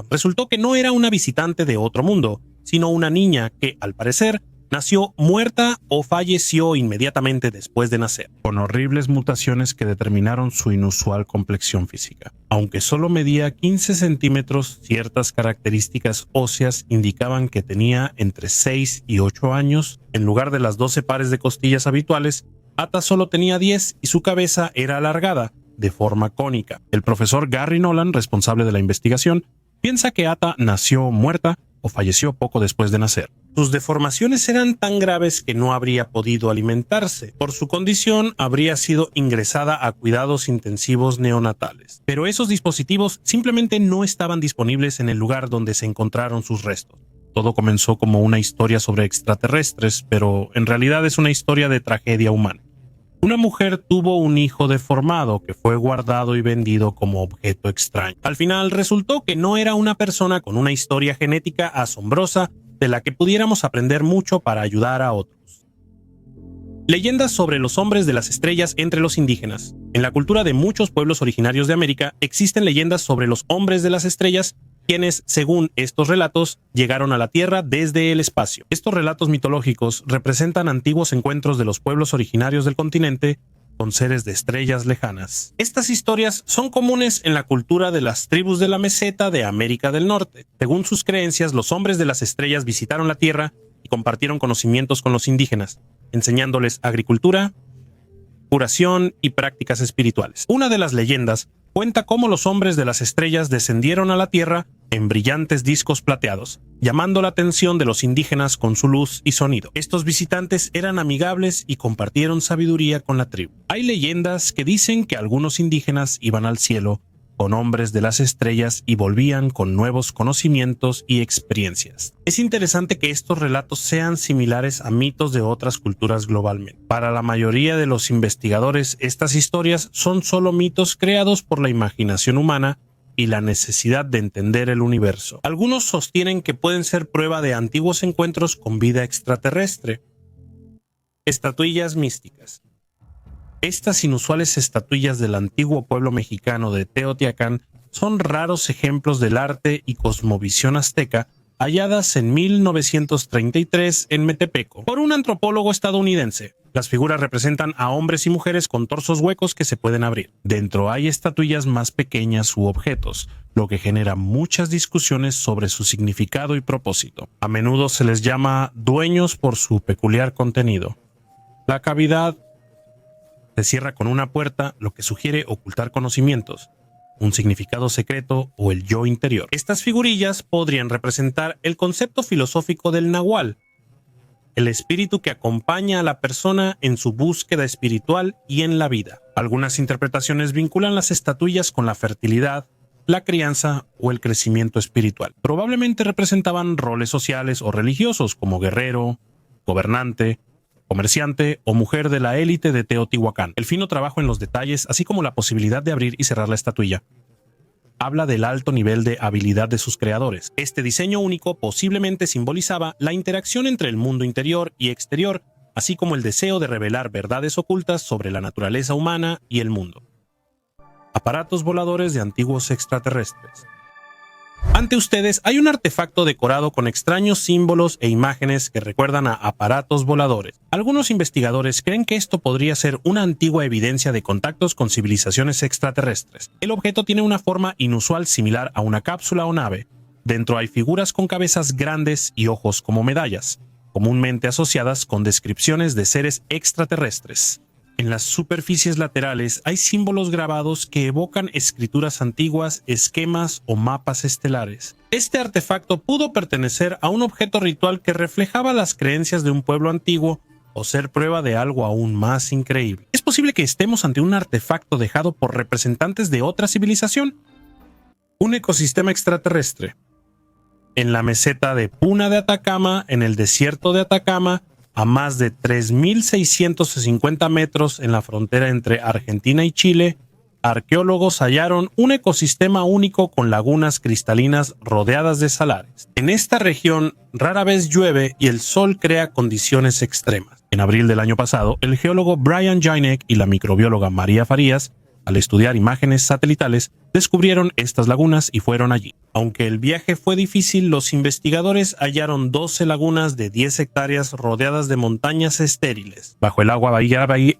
Resultó que no era una visitante de otro mundo, sino una niña que, al parecer, nació muerta o falleció inmediatamente después de nacer, con horribles mutaciones que determinaron su inusual complexión física. Aunque solo medía 15 centímetros, ciertas características óseas indicaban que tenía entre 6 y 8 años. En lugar de las 12 pares de costillas habituales, Ata solo tenía 10 y su cabeza era alargada, de forma cónica. El profesor Gary Nolan, responsable de la investigación, piensa que Ata nació muerta o falleció poco después de nacer. Sus deformaciones eran tan graves que no habría podido alimentarse. Por su condición, habría sido ingresada a cuidados intensivos neonatales. Pero esos dispositivos simplemente no estaban disponibles en el lugar donde se encontraron sus restos. Todo comenzó como una historia sobre extraterrestres, pero en realidad es una historia de tragedia humana. Una mujer tuvo un hijo deformado que fue guardado y vendido como objeto extraño. Al final resultó que no era una persona con una historia genética asombrosa de la que pudiéramos aprender mucho para ayudar a otros. Leyendas sobre los hombres de las estrellas entre los indígenas. En la cultura de muchos pueblos originarios de América existen leyendas sobre los hombres de las estrellas, quienes, según estos relatos, llegaron a la Tierra desde el espacio. Estos relatos mitológicos representan antiguos encuentros de los pueblos originarios del continente con seres de estrellas lejanas. Estas historias son comunes en la cultura de las tribus de la meseta de América del Norte. Según sus creencias, los hombres de las estrellas visitaron la Tierra y compartieron conocimientos con los indígenas, enseñándoles agricultura, curación y prácticas espirituales. Una de las leyendas cuenta cómo los hombres de las estrellas descendieron a la Tierra en brillantes discos plateados, llamando la atención de los indígenas con su luz y sonido. Estos visitantes eran amigables y compartieron sabiduría con la tribu. Hay leyendas que dicen que algunos indígenas iban al cielo con hombres de las estrellas y volvían con nuevos conocimientos y experiencias. Es interesante que estos relatos sean similares a mitos de otras culturas globalmente. Para la mayoría de los investigadores, estas historias son solo mitos creados por la imaginación humana y la necesidad de entender el universo. Algunos sostienen que pueden ser prueba de antiguos encuentros con vida extraterrestre. Estatuillas místicas. Estas inusuales estatuillas del antiguo pueblo mexicano de Teotihuacán son raros ejemplos del arte y cosmovisión azteca halladas en 1933 en Metepeco por un antropólogo estadounidense. Las figuras representan a hombres y mujeres con torsos huecos que se pueden abrir. Dentro hay estatuillas más pequeñas u objetos, lo que genera muchas discusiones sobre su significado y propósito. A menudo se les llama dueños por su peculiar contenido. La cavidad se cierra con una puerta, lo que sugiere ocultar conocimientos, un significado secreto o el yo interior. Estas figurillas podrían representar el concepto filosófico del nahual, el espíritu que acompaña a la persona en su búsqueda espiritual y en la vida. Algunas interpretaciones vinculan las estatuillas con la fertilidad, la crianza o el crecimiento espiritual. Probablemente representaban roles sociales o religiosos como guerrero, gobernante, comerciante o mujer de la élite de Teotihuacán. El fino trabajo en los detalles, así como la posibilidad de abrir y cerrar la estatuilla, habla del alto nivel de habilidad de sus creadores. Este diseño único posiblemente simbolizaba la interacción entre el mundo interior y exterior, así como el deseo de revelar verdades ocultas sobre la naturaleza humana y el mundo. Aparatos voladores de antiguos extraterrestres. Ante ustedes hay un artefacto decorado con extraños símbolos e imágenes que recuerdan a aparatos voladores. Algunos investigadores creen que esto podría ser una antigua evidencia de contactos con civilizaciones extraterrestres. El objeto tiene una forma inusual similar a una cápsula o nave. Dentro hay figuras con cabezas grandes y ojos como medallas, comúnmente asociadas con descripciones de seres extraterrestres. En las superficies laterales hay símbolos grabados que evocan escrituras antiguas, esquemas o mapas estelares. Este artefacto pudo pertenecer a un objeto ritual que reflejaba las creencias de un pueblo antiguo o ser prueba de algo aún más increíble. ¿Es posible que estemos ante un artefacto dejado por representantes de otra civilización? Un ecosistema extraterrestre. En la meseta de Puna de Atacama, en el desierto de Atacama, a más de 3.650 metros en la frontera entre Argentina y Chile, arqueólogos hallaron un ecosistema único con lagunas cristalinas rodeadas de salares. En esta región rara vez llueve y el sol crea condiciones extremas. En abril del año pasado, el geólogo Brian Jainek y la microbióloga María Farías, al estudiar imágenes satelitales, descubrieron estas lagunas y fueron allí. Aunque el viaje fue difícil, los investigadores hallaron 12 lagunas de 10 hectáreas rodeadas de montañas estériles. Bajo el agua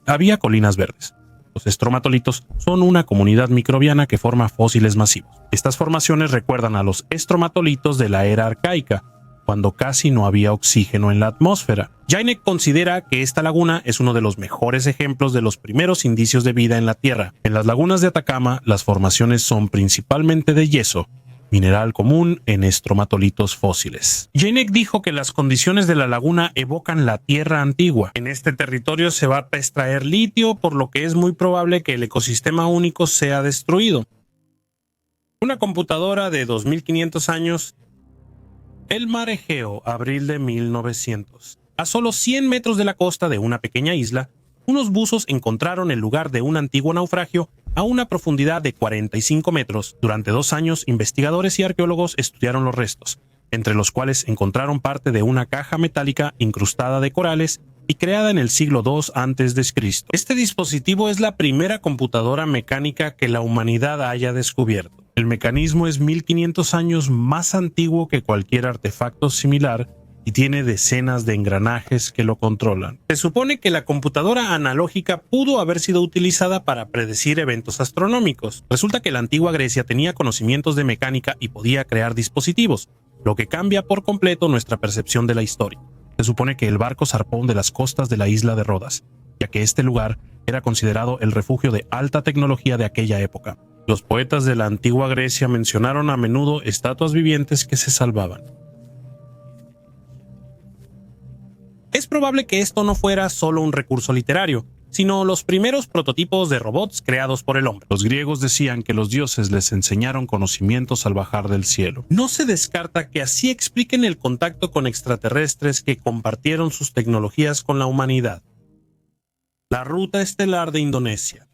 había colinas verdes. Los estromatolitos son una comunidad microbiana que forma fósiles masivos. Estas formaciones recuerdan a los estromatolitos de la era arcaica, cuando casi no había oxígeno en la atmósfera. Jainek considera que esta laguna es uno de los mejores ejemplos de los primeros indicios de vida en la Tierra. En las lagunas de Atacama, las formaciones son principalmente de yeso, mineral común en estromatolitos fósiles. Jainek dijo que las condiciones de la laguna evocan la Tierra antigua. En este territorio se va a extraer litio, por lo que es muy probable que el ecosistema único sea destruido. Una computadora de 2500 años. El mar Egeo, abril de 1900. A solo 100 metros de la costa de una pequeña isla, unos buzos encontraron el lugar de un antiguo naufragio a una profundidad de 45 metros. Durante 2 años, investigadores y arqueólogos estudiaron los restos, entre los cuales encontraron parte de una caja metálica incrustada de corales y creada en el siglo II a.C. Este dispositivo es la primera computadora mecánica que la humanidad haya descubierto. El mecanismo es 1500 años más antiguo que cualquier artefacto similar y tiene decenas de engranajes que lo controlan. Se supone que la computadora analógica pudo haber sido utilizada para predecir eventos astronómicos. Resulta que la antigua Grecia tenía conocimientos de mecánica y podía crear dispositivos, lo que cambia por completo nuestra percepción de la historia. Se supone que el barco zarpó de las costas de la isla de Rodas, ya que este lugar era considerado el refugio de alta tecnología de aquella época. Los poetas de la antigua Grecia mencionaron a menudo estatuas vivientes que se salvaban. Es probable que esto no fuera solo un recurso literario, sino los primeros prototipos de robots creados por el hombre. Los griegos decían que los dioses les enseñaron conocimientos al bajar del cielo. No se descarta que así expliquen el contacto con extraterrestres que compartieron sus tecnologías con la humanidad. La ruta estelar de Indonesia.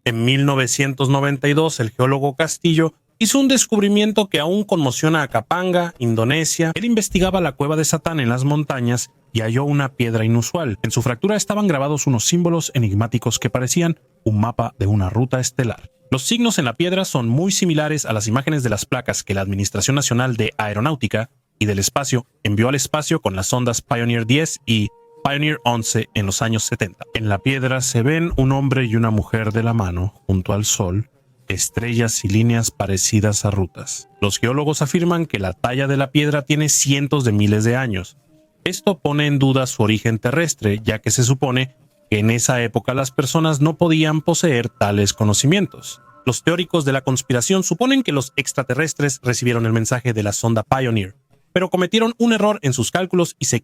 En 1992, el geólogo Castillo hizo un descubrimiento que aún conmociona a Kapanga, Indonesia. Él investigaba la cueva de Satán en las montañas y halló una piedra inusual. En su fractura estaban grabados unos símbolos enigmáticos que parecían un mapa de una ruta estelar. Los signos en la piedra son muy similares a las imágenes de las placas que la Administración Nacional de Aeronáutica y del Espacio envió al espacio con las sondas Pioneer 10 y Pioneer 11 en los años 70. En la piedra se ven un hombre y una mujer de la mano junto al sol, estrellas y líneas parecidas a rutas. Los geólogos afirman que la talla de la piedra tiene cientos de miles de años. Esto pone en duda su origen terrestre, ya que se supone que en esa época las personas no podían poseer tales conocimientos. Los teóricos de la conspiración suponen que los extraterrestres recibieron el mensaje de la sonda Pioneer, pero cometieron un error en sus cálculos y se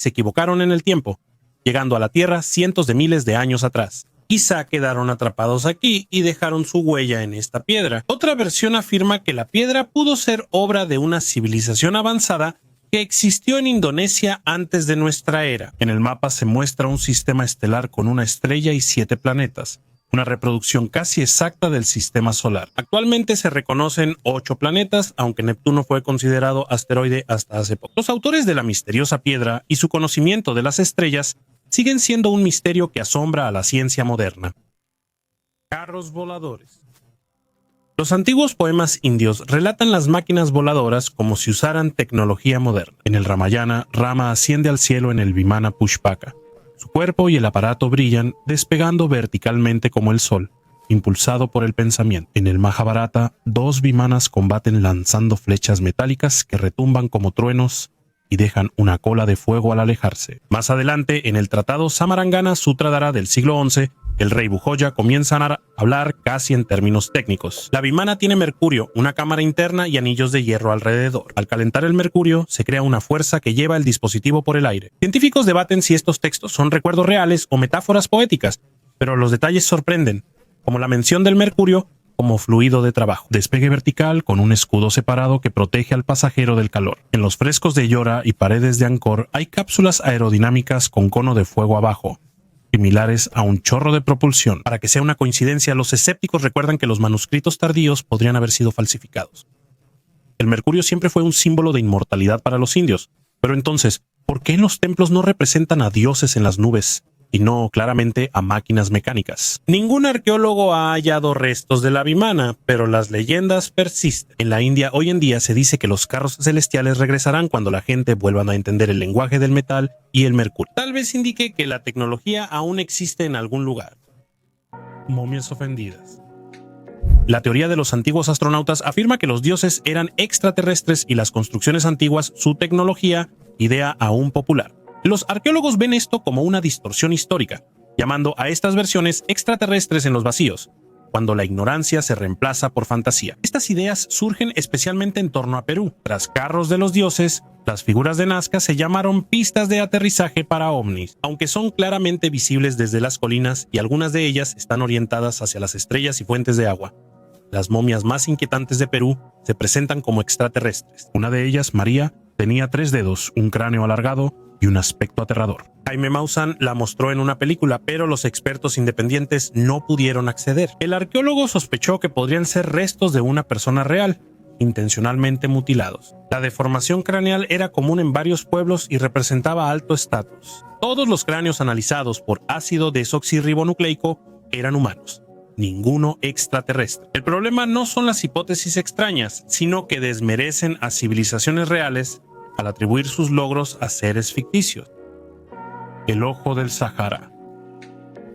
equivocaron en el tiempo, llegando a la Tierra cientos de miles de años atrás. Quizá quedaron atrapados aquí y dejaron su huella en esta piedra. Otra versión afirma que la piedra pudo ser obra de una civilización avanzada que existió en Indonesia antes de nuestra era. En el mapa se muestra un sistema estelar con una estrella y 7 planetas, una reproducción casi exacta del sistema solar. Actualmente se reconocen 8 planetas, aunque Neptuno fue considerado asteroide hasta hace poco. Los autores de la misteriosa piedra y su conocimiento de las estrellas siguen siendo un misterio que asombra a la ciencia moderna. Carros voladores. Los antiguos poemas indios relatan las máquinas voladoras como si usaran tecnología moderna. En el Ramayana, Rama asciende al cielo en el Vimana Pushpaka. Su cuerpo y el aparato brillan, despegando verticalmente como el sol, impulsado por el pensamiento. En el Mahabharata, 2 vimanas combaten lanzando flechas metálicas que retumban como truenos y dejan una cola de fuego al alejarse. Más adelante, en el tratado Samarangana Sutradhara del siglo XI, el rey Bujoya comienza a hablar casi en términos técnicos. La vimana tiene mercurio, una cámara interna y anillos de hierro alrededor. Al calentar el mercurio, se crea una fuerza que lleva el dispositivo por el aire. Científicos debaten si estos textos son recuerdos reales o metáforas poéticas, pero los detalles sorprenden, como la mención del mercurio como fluido de trabajo. Despegue vertical con un escudo separado que protege al pasajero del calor. En los frescos de Ellora y paredes de Angkor hay cápsulas aerodinámicas con cono de fuego abajo, similares a un chorro de propulsión. Para que sea una coincidencia, los escépticos recuerdan que los manuscritos tardíos podrían haber sido falsificados. El mercurio siempre fue un símbolo de inmortalidad para los indios, pero entonces, ¿por qué en los templos no representan a dioses en las nubes y no claramente a máquinas mecánicas? Ningún arqueólogo ha hallado restos de la vimana, pero las leyendas persisten. En la India hoy en día se dice que los carros celestiales regresarán cuando la gente vuelva a entender el lenguaje del metal y el mercurio. Tal vez indique que la tecnología aún existe en algún lugar. Momias ofendidas. La teoría de los antiguos astronautas afirma que los dioses eran extraterrestres y las construcciones antiguas su tecnología, idea aún popular. Los arqueólogos ven esto como una distorsión histórica, llamando a estas versiones extraterrestres en los vacíos, cuando la ignorancia se reemplaza por fantasía. Estas ideas surgen especialmente en torno a Perú. Tras carros de los dioses, las figuras de Nazca se llamaron pistas de aterrizaje para ovnis, aunque son claramente visibles desde las colinas y algunas de ellas están orientadas hacia las estrellas y fuentes de agua. Las momias más inquietantes de Perú se presentan como extraterrestres. Una de ellas, María, tenía 3 dedos, un cráneo alargado y un aspecto aterrador. Jaime Maussan la mostró en una película, pero los expertos independientes no pudieron acceder. El arqueólogo sospechó que podrían ser restos de una persona real, intencionalmente mutilados. La deformación craneal era común en varios pueblos y representaba alto estatus. Todos los cráneos analizados por ácido desoxirribonucleico eran humanos, ninguno extraterrestre. El problema no son las hipótesis extrañas, sino que desmerecen a civilizaciones reales al atribuir sus logros a seres ficticios. El ojo del Sahara.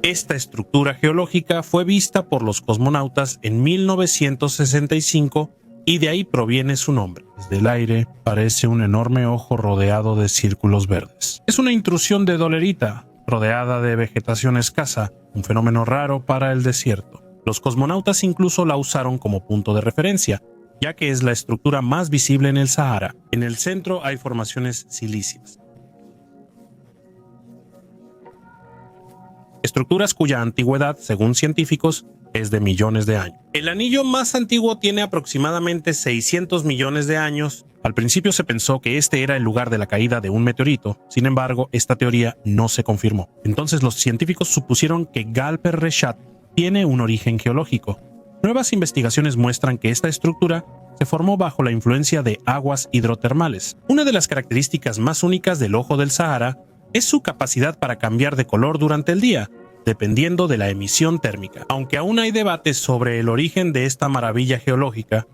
Esta estructura geológica fue vista por los cosmonautas en 1965 y de ahí proviene su nombre. Desde el aire parece un enorme ojo rodeado de círculos verdes. Es una intrusión de dolerita, rodeada de vegetación escasa, un fenómeno raro para el desierto. Los cosmonautas incluso la usaron como punto de referencia, ya que es la estructura más visible en el Sahara. En el centro hay formaciones silíceas. Estructuras cuya antigüedad, según científicos, es de millones de años. El anillo más antiguo tiene aproximadamente 600 millones de años. Al principio se pensó que este era el lugar de la caída de un meteorito, sin embargo, esta teoría no se confirmó. Entonces los científicos supusieron que Galper Reshat tiene un origen geológico. Nuevas investigaciones muestran que esta estructura se formó bajo la influencia de aguas hidrotermales. Una de las características más únicas del ojo del Sahara es su capacidad para cambiar de color durante el día, dependiendo de la emisión térmica. Aunque aún hay debates sobre el origen de esta maravilla geológica,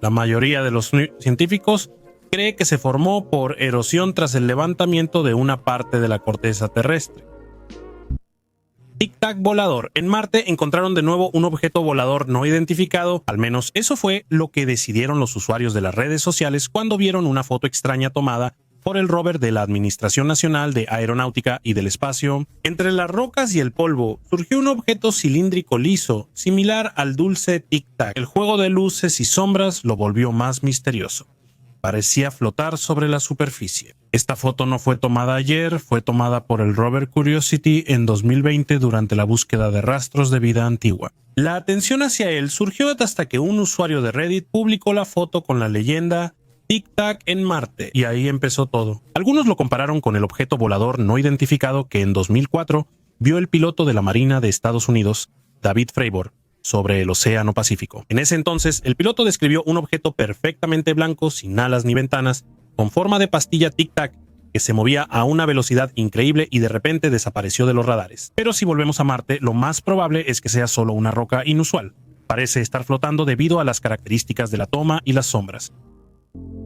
la mayoría de los científicos cree que se formó por erosión tras el levantamiento de una parte de la corteza terrestre. Tic Tac volador. En Marte encontraron de nuevo un objeto volador no identificado, al menos eso fue lo que decidieron los usuarios de las redes sociales cuando vieron una foto extraña tomada por el rover de la Administración Nacional de Aeronáutica y del Espacio. Entre las rocas y el polvo surgió un objeto cilíndrico liso, similar al dulce Tic Tac. El juego de luces y sombras lo volvió más misterioso. Parecía flotar sobre la superficie. Esta foto no fue tomada ayer, fue tomada por el rover Curiosity en 2020 durante la búsqueda de rastros de vida antigua. La atención hacia él surgió hasta que un usuario de Reddit publicó la foto con la leyenda Tic Tac en Marte, y ahí empezó todo. Algunos lo compararon con el objeto volador no identificado que en 2004 vio el piloto de la Marina de Estados Unidos, David Fravor, sobre el Océano Pacífico. En ese entonces, el piloto describió un objeto perfectamente blanco, sin alas ni ventanas, con forma de pastilla Tic Tac, que se movía a una velocidad increíble y de repente desapareció de los radares. Pero si volvemos a Marte, lo más probable es que sea solo una roca inusual. Parece estar flotando debido a las características de la toma y las sombras.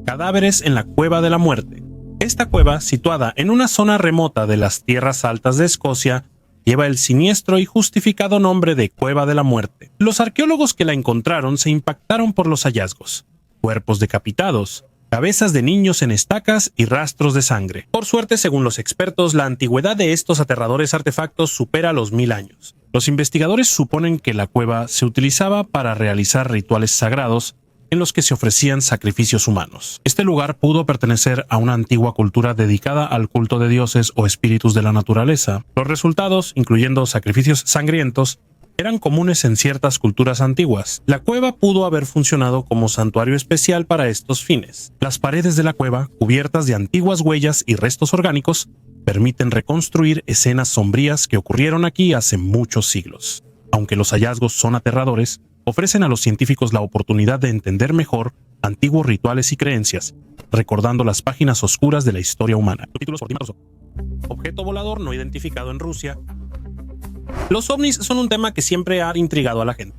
Cadáveres en la Cueva de la Muerte. Esta cueva, situada en una zona remota de las tierras altas de Escocia, lleva el siniestro y justificado nombre de Cueva de la Muerte. Los arqueólogos que la encontraron se impactaron por los hallazgos: cuerpos decapitados, cabezas de niños en estacas y rastros de sangre. Por suerte, según los expertos, la antigüedad de estos aterradores artefactos supera los 1000 años. Los investigadores suponen que la cueva se utilizaba para realizar rituales sagrados en los que se ofrecían sacrificios humanos. Este lugar pudo pertenecer a una antigua cultura dedicada al culto de dioses o espíritus de la naturaleza. Los resultados, incluyendo sacrificios sangrientos, eran comunes en ciertas culturas antiguas. La cueva pudo haber funcionado como santuario especial para estos fines. Las paredes de la cueva, cubiertas de antiguas huellas y restos orgánicos, permiten reconstruir escenas sombrías que ocurrieron aquí hace muchos siglos. Aunque los hallazgos son aterradores, ofrecen a los científicos la oportunidad de entender mejor antiguos rituales y creencias, recordando las páginas oscuras de la historia humana. Objeto volador no identificado en Rusia. Los ovnis son un tema que siempre ha intrigado a la gente.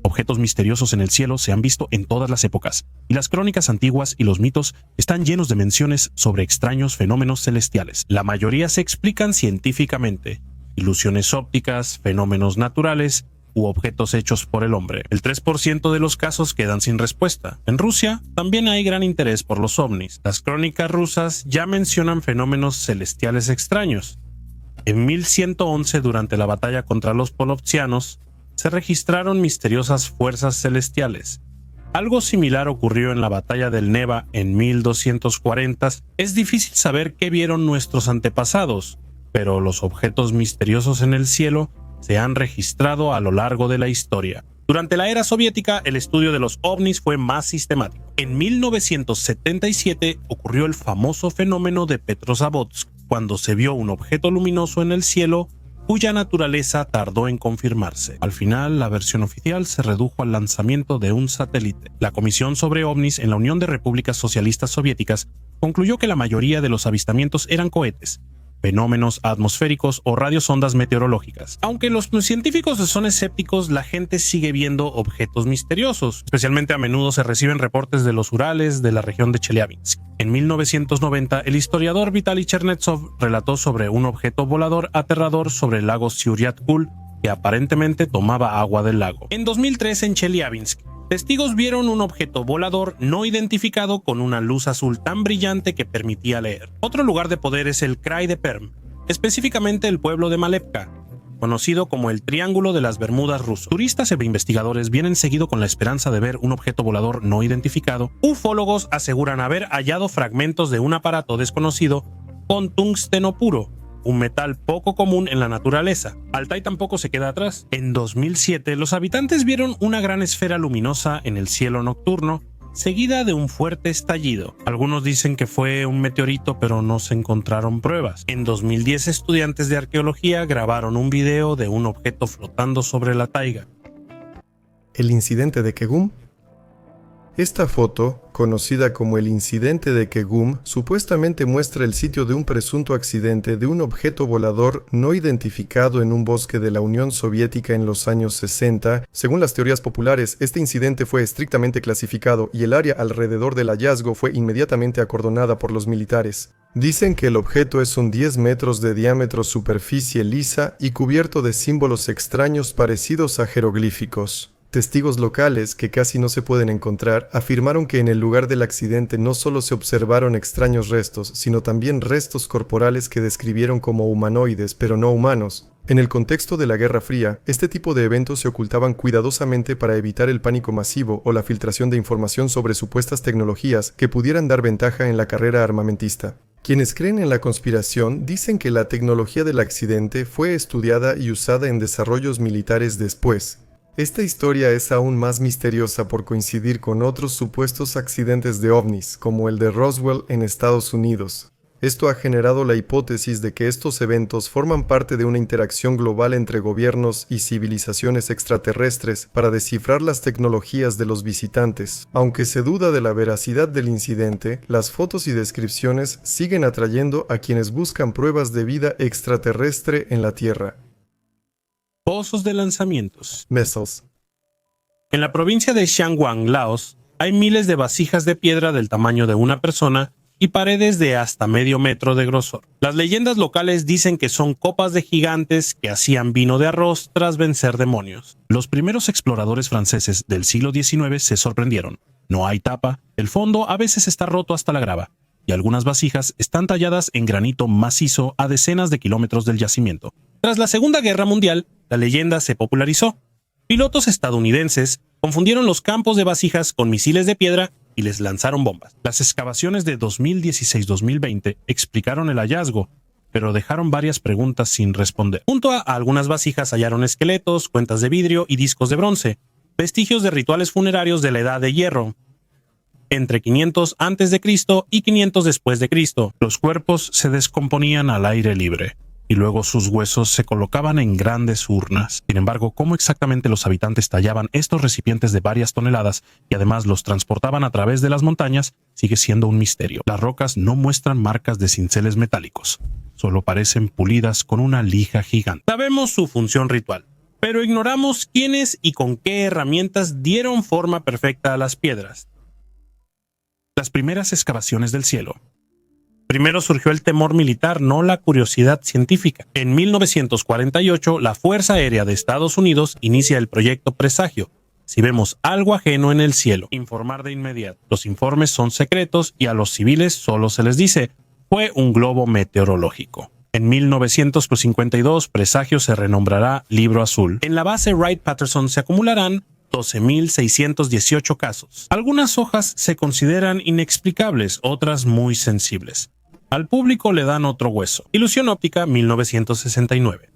Objetos misteriosos en el cielo se han visto en todas las épocas, y las crónicas antiguas y los mitos están llenos de menciones sobre extraños fenómenos celestiales. La mayoría se explican científicamente: ilusiones ópticas, fenómenos naturales u objetos hechos por el hombre. El 3% de los casos quedan sin respuesta. En Rusia también hay gran interés por los ovnis. Las crónicas rusas ya mencionan fenómenos celestiales extraños. En 1111, durante la batalla contra los polovtsianos, se registraron misteriosas fuerzas celestiales. Algo similar ocurrió en la batalla del Neva en 1240. Es difícil saber qué vieron nuestros antepasados, pero los objetos misteriosos en el cielo se han registrado a lo largo de la historia. Durante la era soviética, el estudio de los ovnis fue más sistemático. En 1977 ocurrió el famoso fenómeno de Petrozavodsk, cuando se vio un objeto luminoso en el cielo cuya naturaleza tardó en confirmarse. Al final, la versión oficial se redujo al lanzamiento de un satélite. La Comisión sobre OVNIs en la Unión de Repúblicas Socialistas Soviéticas concluyó que la mayoría de los avistamientos eran cohetes, fenómenos atmosféricos o radiosondas meteorológicas. Aunque los científicos son escépticos, la gente sigue viendo objetos misteriosos. Especialmente a menudo se reciben reportes de los Urales de la región de Chelyabinsk. En 1990, el historiador Vitaly Chernetsov relató sobre un objeto volador aterrador sobre el lago Syuriat-Kul que aparentemente tomaba agua del lago. En 2003, en Chelyabinsk, testigos vieron un objeto volador no identificado con una luz azul tan brillante que permitía leer. Otro lugar de poder es el Krai de Perm, específicamente el pueblo de Malepka, conocido como el Triángulo de las Bermudas ruso. Turistas e investigadores vienen seguido con la esperanza de ver un objeto volador no identificado. Ufólogos aseguran haber hallado fragmentos de un aparato desconocido con tungsteno puro, un metal poco común en la naturaleza. Altai tampoco se queda atrás. En 2007, los habitantes vieron una gran esfera luminosa en el cielo nocturno, seguida de un fuerte estallido. Algunos dicen que fue un meteorito, pero no se encontraron pruebas. En 2010, estudiantes de arqueología grabaron un video de un objeto flotando sobre la taiga. ¿El incidente de Kegum? Esta foto, conocida como el incidente de Kegum, supuestamente muestra el sitio de un presunto accidente de un objeto volador no identificado en un bosque de la Unión Soviética en los años 60. Según las teorías populares, este incidente fue estrictamente clasificado y el área alrededor del hallazgo fue inmediatamente acordonada por los militares. Dicen que el objeto es un 10 metros de diámetro, superficie lisa y cubierto de símbolos extraños parecidos a jeroglíficos. Testigos locales, que casi no se pueden encontrar, afirmaron que en el lugar del accidente no solo se observaron extraños restos, sino también restos corporales que describieron como humanoides, pero no humanos. En el contexto de la Guerra Fría, este tipo de eventos se ocultaban cuidadosamente para evitar el pánico masivo o la filtración de información sobre supuestas tecnologías que pudieran dar ventaja en la carrera armamentista. Quienes creen en la conspiración dicen que la tecnología del accidente fue estudiada y usada en desarrollos militares después. Esta historia es aún más misteriosa por coincidir con otros supuestos accidentes de ovnis, como el de Roswell en Estados Unidos. Esto ha generado la hipótesis de que estos eventos forman parte de una interacción global entre gobiernos y civilizaciones extraterrestres para descifrar las tecnologías de los visitantes. Aunque se duda de la veracidad del incidente, las fotos y descripciones siguen atrayendo a quienes buscan pruebas de vida extraterrestre en la Tierra. Pozos de lanzamientos. Missiles. En la provincia de Xiangwang, Laos, hay miles de vasijas de piedra del tamaño de una persona y paredes de hasta medio metro de grosor. Las leyendas locales dicen que son copas de gigantes que hacían vino de arroz tras vencer demonios. Los primeros exploradores franceses del siglo XIX se sorprendieron. No hay tapa, el fondo a veces está roto hasta la grava, y algunas vasijas están talladas en granito macizo a decenas de kilómetros del yacimiento. Tras la Segunda Guerra Mundial, la leyenda se popularizó. Pilotos estadounidenses confundieron los campos de vasijas con misiles de piedra y les lanzaron bombas. Las excavaciones de 2016-2020 explicaron el hallazgo, pero dejaron varias preguntas sin responder. Junto a algunas vasijas hallaron esqueletos, cuentas de vidrio y discos de bronce, vestigios de rituales funerarios de la Edad de Hierro, entre 500 a.C. y 500 después de Cristo. Los cuerpos se descomponían al aire libre y luego sus huesos se colocaban en grandes urnas. Sin embargo, cómo exactamente los habitantes tallaban estos recipientes de varias toneladas y además los transportaban a través de las montañas sigue siendo un misterio. Las rocas no muestran marcas de cinceles metálicos, solo parecen pulidas con una lija gigante. Sabemos su función ritual, pero ignoramos quiénes y con qué herramientas dieron forma perfecta a las piedras. Las primeras excavaciones del cielo. Primero surgió el temor militar, no la curiosidad científica. En 1948, la Fuerza Aérea de Estados Unidos inicia el proyecto Presagio. Si vemos algo ajeno en el cielo, informar de inmediato. Los informes son secretos y a los civiles solo se les dice, fue un globo meteorológico. En 1952, Presagio se renombrará Libro Azul. En la base Wright-Patterson se acumularán 12.618 casos. Algunas hojas se consideran inexplicables, otras muy sensibles. Al público le dan otro hueso. Ilusión óptica, 1969.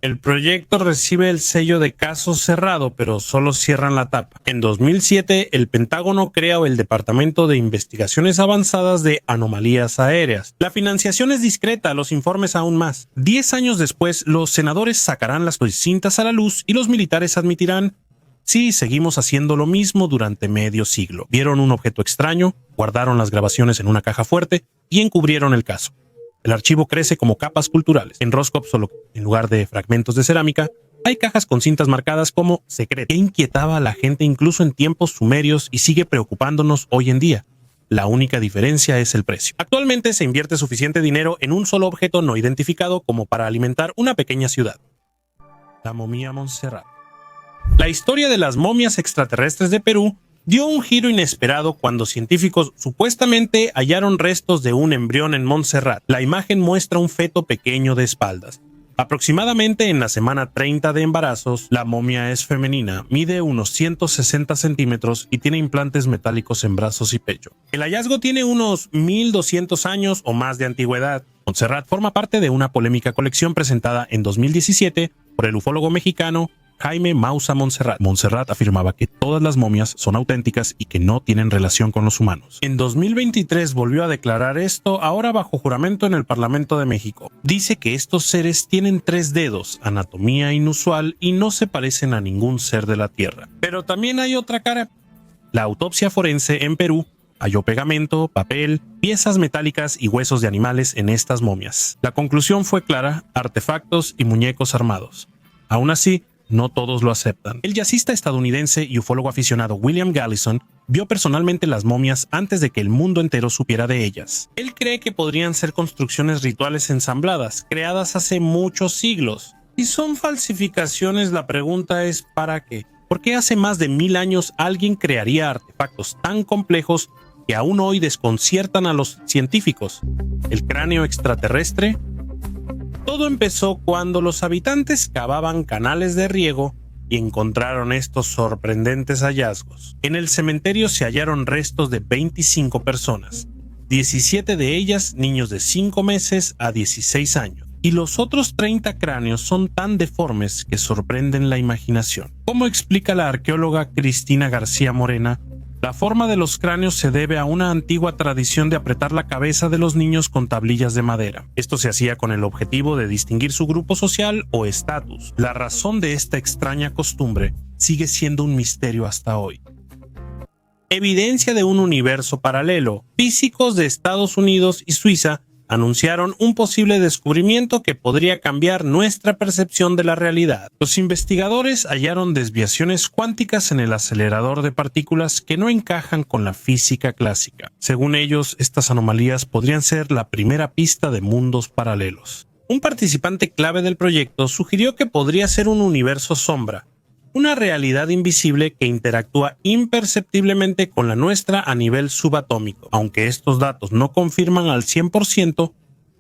El proyecto recibe el sello de caso cerrado, pero solo cierran la tapa. En 2007, el Pentágono crea el Departamento de Investigaciones Avanzadas de Anomalías Aéreas. La financiación es discreta, los informes aún más. 10 años después, los senadores sacarán las cintas a la luz y los militares admitirán: sí, seguimos haciendo lo mismo durante medio siglo. Vieron un objeto extraño, guardaron las grabaciones en una caja fuerte y encubrieron el caso. El archivo crece como capas culturales. En Roscov, solo en lugar de fragmentos de cerámica, hay cajas con cintas marcadas como secreto, que inquietaba a la gente incluso en tiempos sumerios y sigue preocupándonos hoy en día. La única diferencia es el precio. Actualmente se invierte suficiente dinero en un solo objeto no identificado como para alimentar una pequeña ciudad. La momia Montserrat. La historia de las momias extraterrestres de Perú dio un giro inesperado cuando científicos supuestamente hallaron restos de un embrión en Montserrat. La imagen muestra un feto pequeño de espaldas. Aproximadamente en la semana 30 de embarazos, la momia es femenina, mide unos 160 centímetros y tiene implantes metálicos en brazos y pecho. El hallazgo tiene unos 1200 años o más de antigüedad. Montserrat forma parte de una polémica colección presentada en 2017 por el ufólogo mexicano Jaime Maussan Montserrat. Montserrat afirmaba que todas las momias son auténticas y que no tienen relación con los humanos. En 2023 volvió a declarar esto, ahora bajo juramento en el Parlamento de México. Dice que estos seres tienen 3 dedos, anatomía inusual y no se parecen a ningún ser de la Tierra. Pero también hay otra cara. La autopsia forense en Perú halló pegamento, papel, piezas metálicas y huesos de animales en estas momias. La conclusión fue clara: artefactos y muñecos armados. Aún así, no todos lo aceptan. El jazzista estadounidense y ufólogo aficionado William Gallison vio personalmente las momias antes de que el mundo entero supiera de ellas. Él cree que podrían ser construcciones rituales ensambladas, creadas hace muchos siglos. Si son falsificaciones, la pregunta es ¿para qué? ¿Por qué hace más de 1000 años alguien crearía artefactos tan complejos que aún hoy desconciertan a los científicos? ¿El cráneo extraterrestre? Todo empezó cuando los habitantes cavaban canales de riego y encontraron estos sorprendentes hallazgos. En el cementerio se hallaron restos de 25 personas, 17 de ellas niños de 5 meses a 16 años, y los otros 30 cráneos son tan deformes que sorprenden la imaginación. ¿Cómo explica la arqueóloga Cristina García Morena? La forma de los cráneos se debe a una antigua tradición de apretar la cabeza de los niños con tablillas de madera. Esto se hacía con el objetivo de distinguir su grupo social o estatus. La razón de esta extraña costumbre sigue siendo un misterio hasta hoy. Evidencia de un universo paralelo. Físicos de Estados Unidos y Suiza anunciaron un posible descubrimiento que podría cambiar nuestra percepción de la realidad. Los investigadores hallaron desviaciones cuánticas en el acelerador de partículas que no encajan con la física clásica. Según ellos, estas anomalías podrían ser la primera pista de mundos paralelos. Un participante clave del proyecto sugirió que podría ser un universo sombra, una realidad invisible que interactúa imperceptiblemente con la nuestra a nivel subatómico. Aunque estos datos no confirman al 100%,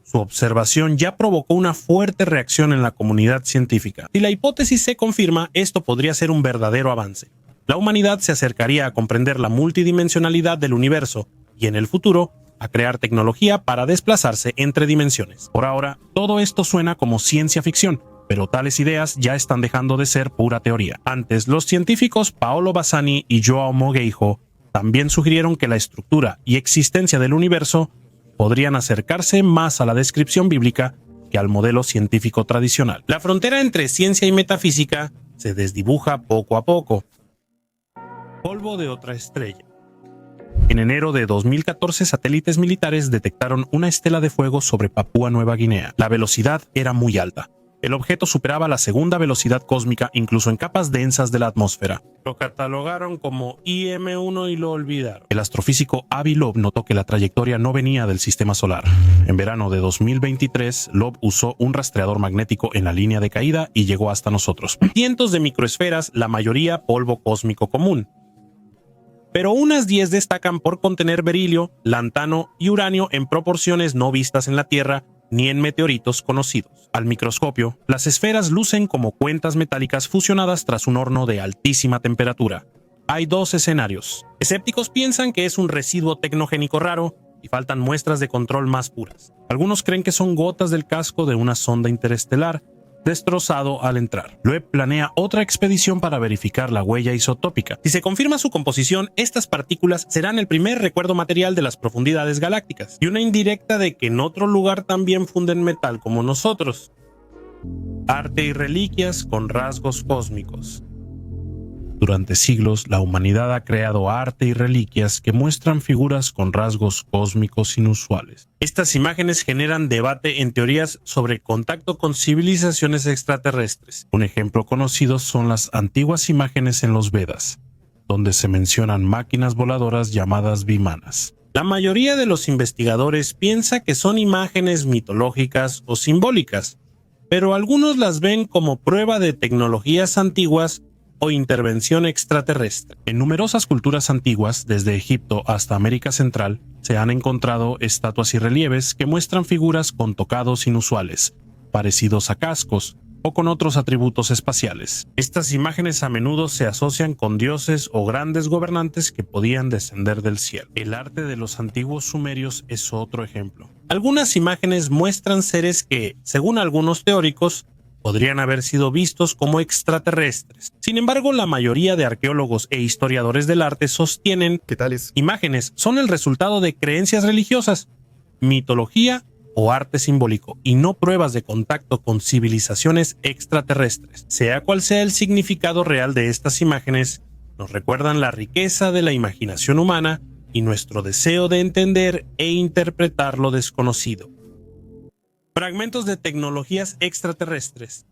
su observación ya provocó una fuerte reacción en la comunidad científica. Si la hipótesis se confirma, esto podría ser un verdadero avance. La humanidad se acercaría a comprender la multidimensionalidad del universo y, en el futuro, a crear tecnología para desplazarse entre dimensiones. Por ahora, todo esto suena como ciencia ficción, pero tales ideas ya están dejando de ser pura teoría. Antes, los científicos Paolo Bassani y João Mogueijo también sugirieron que la estructura y existencia del universo podrían acercarse más a la descripción bíblica que al modelo científico tradicional. La frontera entre ciencia y metafísica se desdibuja poco a poco. Polvo de otra estrella. En enero de 2014, satélites militares detectaron una estela de fuego sobre Papúa Nueva Guinea. La velocidad era muy alta. El objeto superaba la segunda velocidad cósmica incluso en capas densas de la atmósfera. Lo catalogaron como IM-1 y lo olvidaron. El astrofísico Avi Loeb notó que la trayectoria no venía del sistema solar. En verano de 2023, Loeb usó un rastreador magnético en la línea de caída y llegó hasta nosotros. Cientos de microesferas, la mayoría polvo cósmico común. Pero unas 10 destacan por contener berilio, lantano y uranio en proporciones no vistas en la Tierra ni en meteoritos conocidos. Al microscopio, las esferas lucen como cuentas metálicas fusionadas tras un horno de altísima temperatura. Hay 2 escenarios. Escépticos piensan que es un residuo tecnogénico raro y faltan muestras de control más puras. Algunos creen que son gotas del casco de una sonda interestelar, destrozado al entrar. Loeb planea otra expedición para verificar la huella isotópica. Si se confirma su composición, estas partículas serán el primer recuerdo material de las profundidades galácticas y una indirecta de que en otro lugar también funden metal como nosotros. Arte y reliquias con rasgos cósmicos. Durante siglos, la humanidad ha creado arte y reliquias que muestran figuras con rasgos cósmicos inusuales. Estas imágenes generan debate en teorías sobre contacto con civilizaciones extraterrestres. Un ejemplo conocido son las antiguas imágenes en los Vedas, donde se mencionan máquinas voladoras llamadas vimanas. La mayoría de los investigadores piensa que son imágenes mitológicas o simbólicas, pero algunos las ven como prueba de tecnologías antiguas o intervención extraterrestre. En numerosas culturas antiguas, desde Egipto hasta América Central, se han encontrado estatuas y relieves que muestran figuras con tocados inusuales, parecidos a cascos o con otros atributos espaciales. Estas imágenes a menudo se asocian con dioses o grandes gobernantes que podían descender del cielo. El arte de los antiguos sumerios es otro ejemplo. Algunas imágenes muestran seres que, según algunos teóricos, podrían haber sido vistos como extraterrestres. Sin embargo, la mayoría de arqueólogos e historiadores del arte sostienen que tales imágenes son el resultado de creencias religiosas, mitología o arte simbólico, y no pruebas de contacto con civilizaciones extraterrestres. Sea cual sea el significado real de estas imágenes, nos recuerdan la riqueza de la imaginación humana y nuestro deseo de entender e interpretar lo desconocido. Fragmentos de tecnologías extraterrestres.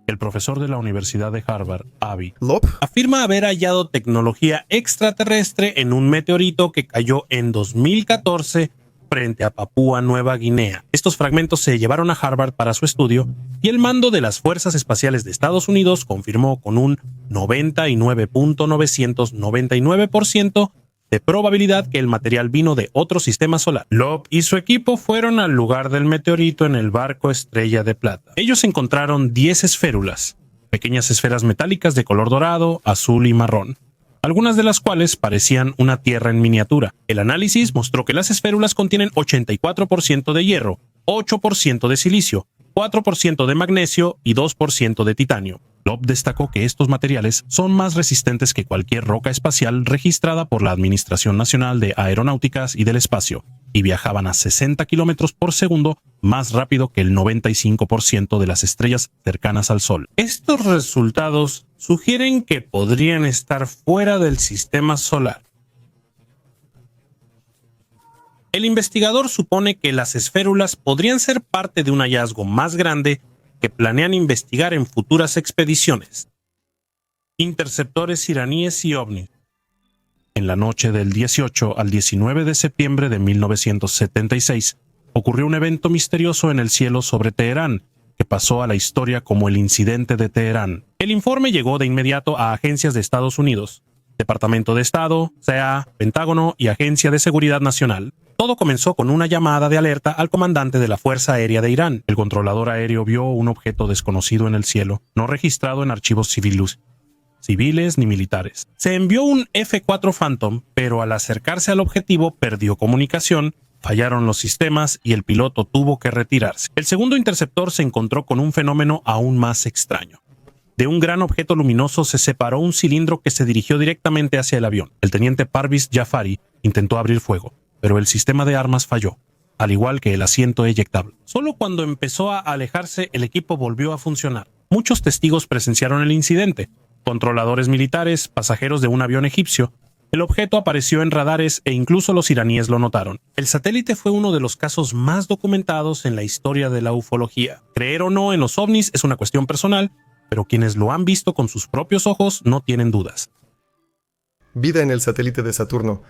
El profesor de la Universidad de Harvard, Avi Loeb afirma haber hallado tecnología extraterrestre en un meteorito que cayó en 2014 frente a Papúa Nueva Guinea. Estos fragmentos se llevaron a Harvard para su estudio y el mando de las Fuerzas Espaciales de Estados Unidos confirmó con un 99.999% de probabilidad que el material vino de otro sistema solar. Loeb y su equipo fueron al lugar del meteorito en el barco Estrella de Plata. Ellos encontraron 10 esférulas, pequeñas esferas metálicas de color dorado, azul y marrón, algunas de las cuales parecían una tierra en miniatura. El análisis mostró que las esférulas contienen 84% de hierro, 8% de silicio, 4% de magnesio y 2% de titanio. Loeb destacó que estos materiales son más resistentes que cualquier roca espacial registrada por la Administración Nacional de Aeronáuticas y del Espacio, y viajaban a 60 kilómetros por segundo más rápido que el 95% de las estrellas cercanas al Sol. Estos resultados sugieren que podrían estar fuera del sistema solar. El investigador supone que las esférulas podrían ser parte de un hallazgo más grande que planean investigar en futuras expediciones. Interceptores iraníes y ovnis. En la noche del 18 al 19 de septiembre de 1976, ocurrió un evento misterioso en el cielo sobre Teherán, que pasó a la historia como el incidente de Teherán. El informe llegó de inmediato a agencias de Estados Unidos, Departamento de Estado, CIA, Pentágono y Agencia de Seguridad Nacional. Todo comenzó con una llamada de alerta al comandante de la Fuerza Aérea de Irán. El controlador aéreo vio un objeto desconocido en el cielo, no registrado en archivos civiles ni militares. Se envió un F-4 Phantom, pero al acercarse al objetivo perdió comunicación, fallaron los sistemas y el piloto tuvo que retirarse. El segundo interceptor se encontró con un fenómeno aún más extraño. De un gran objeto luminoso se separó un cilindro que se dirigió directamente hacia el avión. El teniente Parviz Jafari intentó abrir fuego, pero el sistema de armas falló, al igual que el asiento eyectable. Solo cuando empezó a alejarse, el equipo volvió a funcionar. Muchos testigos presenciaron el incidente: controladores militares, pasajeros de un avión egipcio. El objeto apareció en radares e incluso los iraníes lo notaron. El satélite fue uno de los casos más documentados en la historia de la ufología. Creer o no en los ovnis es una cuestión personal, pero quienes lo han visto con sus propios ojos no tienen dudas. Vida en el satélite de Saturno.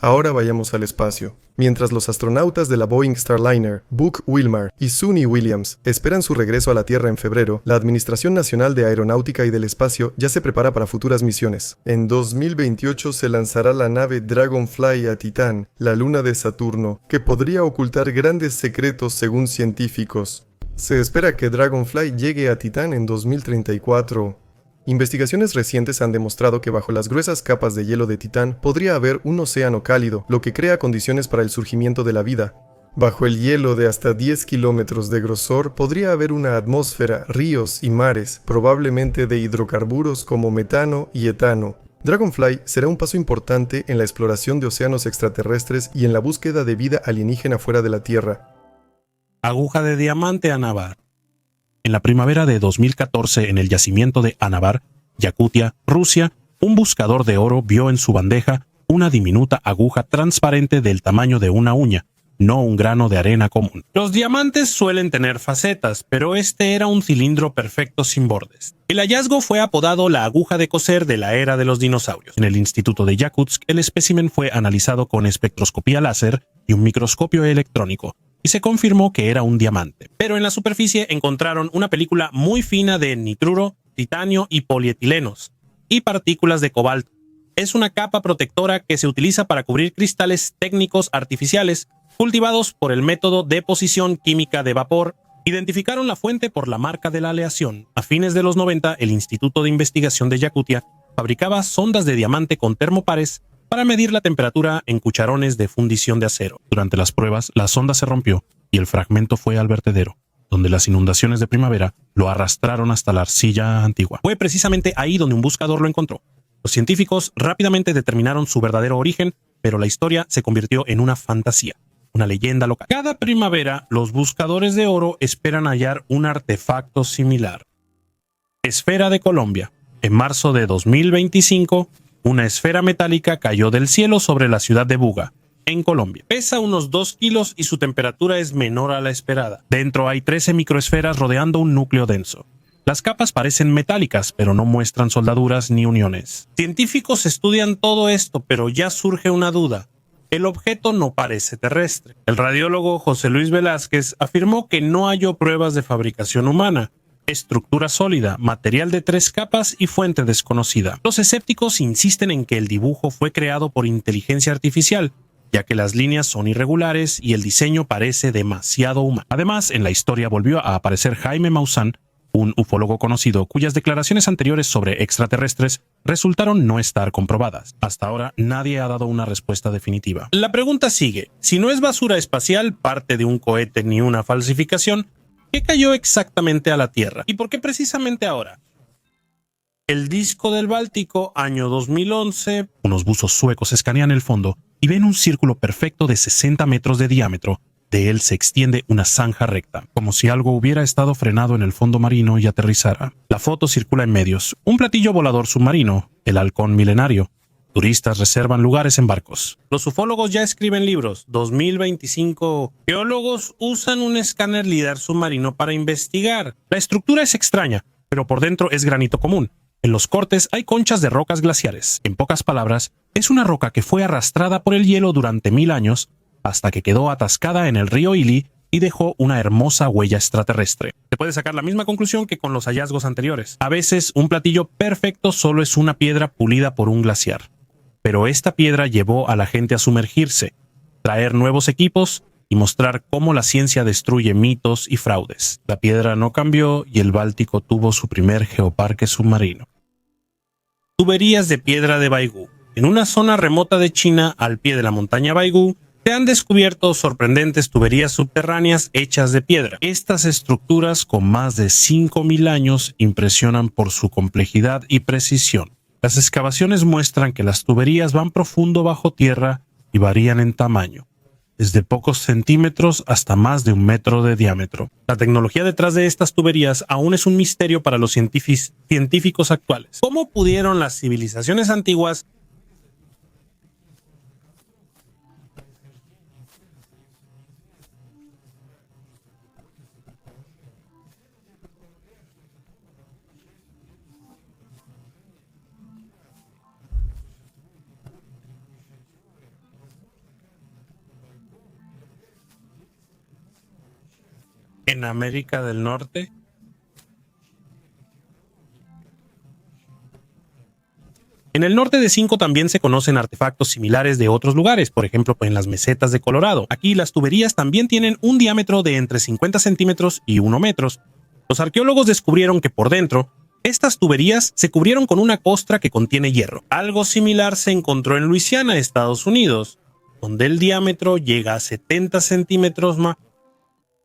Ahora vayamos al espacio. Mientras los astronautas de la Boeing Starliner, Buck Wilmar y Suni Williams, esperan su regreso a la Tierra en febrero, la Administración Nacional de Aeronáutica y del Espacio ya se prepara para futuras misiones. En 2028 se lanzará la nave Dragonfly a Titán, la luna de Saturno, que podría ocultar grandes secretos según científicos. Se espera que Dragonfly llegue a Titán en 2034. Investigaciones recientes han demostrado que bajo las gruesas capas de hielo de Titán podría haber un océano cálido, lo que crea condiciones para el surgimiento de la vida. Bajo el hielo de hasta 10 kilómetros de grosor podría haber una atmósfera, ríos y mares, probablemente de hidrocarburos como metano y etano. Dragonfly será un paso importante en la exploración de océanos extraterrestres y en la búsqueda de vida alienígena fuera de la Tierra. Aguja de diamante Anabar. En la primavera de 2014, en el yacimiento de Anabar, Yakutia, Rusia, un buscador de oro vio en su bandeja una diminuta aguja transparente del tamaño de una uña, no un grano de arena común. Los diamantes suelen tener facetas, pero este era un cilindro perfecto sin bordes. El hallazgo fue apodado la aguja de coser de la era de los dinosaurios. En el Instituto de Yakutsk, el espécimen fue analizado con espectroscopía láser y un microscopio electrónico, y se confirmó que era un diamante. Pero en la superficie encontraron una película muy fina de nitruro, titanio y polietilenos, y partículas de cobalto. Es una capa protectora que se utiliza para cubrir cristales técnicos artificiales cultivados por el método de deposición química de vapor. Identificaron la fuente por la marca de la aleación. A fines de los 90, el Instituto de Investigación de Yakutia fabricaba sondas de diamante con termopares para medir la temperatura en cucharones de fundición de acero. Durante las pruebas, la sonda se rompió y el fragmento fue al vertedero, donde las inundaciones de primavera lo arrastraron hasta la arcilla antigua. Fue precisamente ahí donde un buscador lo encontró. Los científicos rápidamente determinaron su verdadero origen, pero la historia se convirtió en una fantasía, una leyenda local. Cada primavera, los buscadores de oro esperan hallar un artefacto similar. Esfera de Colombia. En marzo de 2025, una esfera metálica cayó del cielo sobre la ciudad de Buga, en Colombia. Pesa unos 2 kilos y su temperatura es menor a la esperada. Dentro hay 13 microesferas rodeando un núcleo denso. Las capas parecen metálicas, pero no muestran soldaduras ni uniones. Científicos estudian todo esto, pero ya surge una duda. El objeto no parece terrestre. El radiólogo José Luis Velázquez afirmó que no halló pruebas de fabricación humana. Estructura sólida, material de 3 capas y fuente desconocida. Los escépticos insisten en que el dibujo fue creado por inteligencia artificial, ya que las líneas son irregulares y el diseño parece demasiado humano. Además, en la historia volvió a aparecer Jaime Maussan, un ufólogo conocido cuyas declaraciones anteriores sobre extraterrestres resultaron no estar comprobadas. Hasta ahora nadie ha dado una respuesta definitiva. La pregunta sigue: si no es basura espacial, parte de un cohete ni una falsificación, ¿qué cayó exactamente a la Tierra? ¿Y por qué precisamente ahora? El disco del Báltico, año 2011. Unos buzos suecos escanean el fondo y ven un círculo perfecto de 60 metros de diámetro. De él se extiende una zanja recta, como si algo hubiera estado frenado en el fondo marino y aterrizara. La foto circula en medios. Un platillo volador submarino, el halcón milenario. Turistas reservan lugares en barcos. Los ufólogos ya escriben libros. 2025. Geólogos usan un escáner LIDAR submarino para investigar. La estructura es extraña, pero por dentro es granito común. En los cortes hay conchas de rocas glaciares. En pocas palabras, es una roca que fue arrastrada por el hielo durante 1000 años hasta que quedó atascada en el río Ili y dejó una hermosa huella extraterrestre. Se puede sacar la misma conclusión que con los hallazgos anteriores. A veces, un platillo perfecto solo es una piedra pulida por un glaciar. Pero esta piedra llevó a la gente a sumergirse, traer nuevos equipos y mostrar cómo la ciencia destruye mitos y fraudes. La piedra no cambió y el Báltico tuvo su primer geoparque submarino. Tuberías de piedra de Baigú. En una zona remota de China, al pie de la montaña Baigú, se han descubierto sorprendentes tuberías subterráneas hechas de piedra. Estas estructuras, con más de 5000 años, impresionan por su complejidad y precisión. Las excavaciones muestran que las tuberías van profundo bajo tierra y varían en tamaño, desde pocos centímetros hasta más de 1 metro de diámetro. La tecnología detrás de estas tuberías aún es un misterio para los científicos actuales. ¿Cómo pudieron las civilizaciones antiguas en América del Norte? En el norte de Cinco también se conocen artefactos similares de otros lugares, por ejemplo en las mesetas de Colorado. Aquí las tuberías también tienen un diámetro de entre 50 centímetros y 1 metro. Los arqueólogos descubrieron que por dentro, estas tuberías se cubrieron con una costra que contiene hierro. Algo similar se encontró en Luisiana, Estados Unidos. donde el diámetro llega a 70 centímetros más.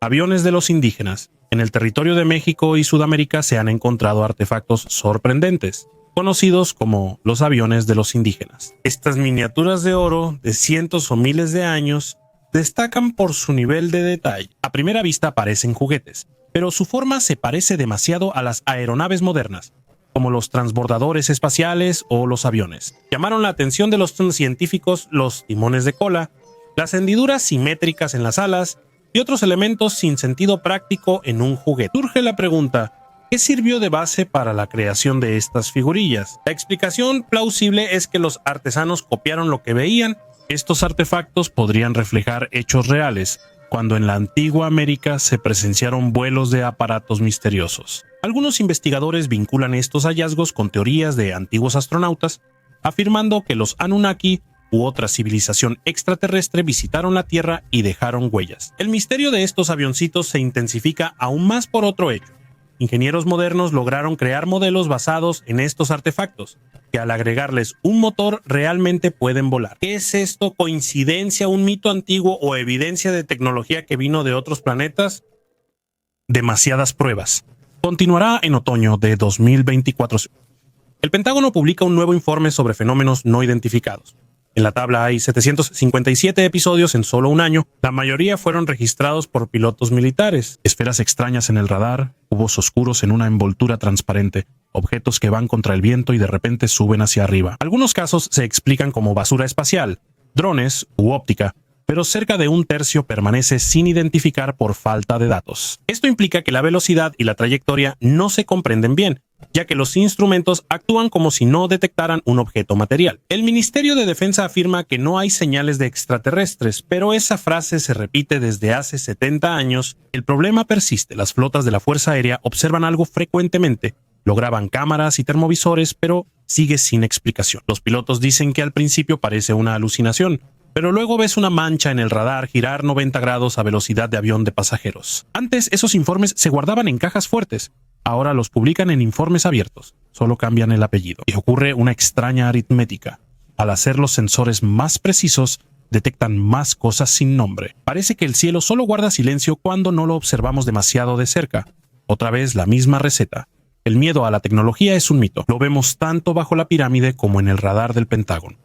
Aviones de los indígenas. En el territorio de México y Sudamérica se han encontrado artefactos sorprendentes, conocidos como los aviones de los indígenas. Estas miniaturas de oro de cientos o miles de años destacan por su nivel de detalle. A primera vista parecen juguetes, pero su forma se parece demasiado a las aeronaves modernas, como los transbordadores espaciales o los aviones. Llamaron la atención de los científicos los timones de cola, las hendiduras simétricas en las alas y otros elementos sin sentido práctico en un juguete. Surge la pregunta: ¿qué sirvió de base para la creación de estas figurillas? La explicación plausible es que los artesanos copiaron lo que veían. Estos artefactos podrían reflejar hechos reales, cuando en la antigua América se presenciaron vuelos de aparatos misteriosos. Algunos investigadores vinculan estos hallazgos con teorías de antiguos astronautas, afirmando que los Anunnaki u otra civilización extraterrestre visitaron la Tierra y dejaron huellas. El misterio de estos avioncitos se intensifica aún más por otro hecho. Ingenieros modernos lograron crear modelos basados en estos artefactos, que al agregarles un motor realmente pueden volar. ¿Qué es esto? ¿Coincidencia, un mito antiguo o evidencia de tecnología que vino de otros planetas? Demasiadas pruebas. Continuará en otoño de 2024. El Pentágono publica un nuevo informe sobre fenómenos no identificados. En la tabla hay 757 episodios en solo un año. La mayoría fueron registrados por pilotos militares. Esferas extrañas en el radar, cubos oscuros en una envoltura transparente, objetos que van contra el viento y de repente suben hacia arriba. Algunos casos se explican como basura espacial, drones u óptica, pero cerca de un tercio permanece sin identificar por falta de datos. Esto implica que la velocidad y la trayectoria no se comprenden bien, ya que los instrumentos actúan como si no detectaran un objeto material. El Ministerio de Defensa afirma que no hay señales de extraterrestres, pero esa frase se repite desde hace 70 años. El problema persiste. Las flotas de la Fuerza Aérea observan algo frecuentemente, lo graban cámaras y termovisores, pero sigue sin explicación. Los pilotos dicen que al principio parece una alucinación, pero luego ves una mancha en el radar girar 90 grados a velocidad de avión de pasajeros. Antes esos informes se guardaban en cajas fuertes. Ahora los publican en informes abiertos, solo cambian el apellido. Y ocurre una extraña aritmética. Al hacer los sensores más precisos, detectan más cosas sin nombre. Parece que el cielo solo guarda silencio cuando no lo observamos demasiado de cerca. Otra vez la misma receta. El miedo a la tecnología es un mito. Lo vemos tanto bajo la pirámide como en el radar del Pentágono.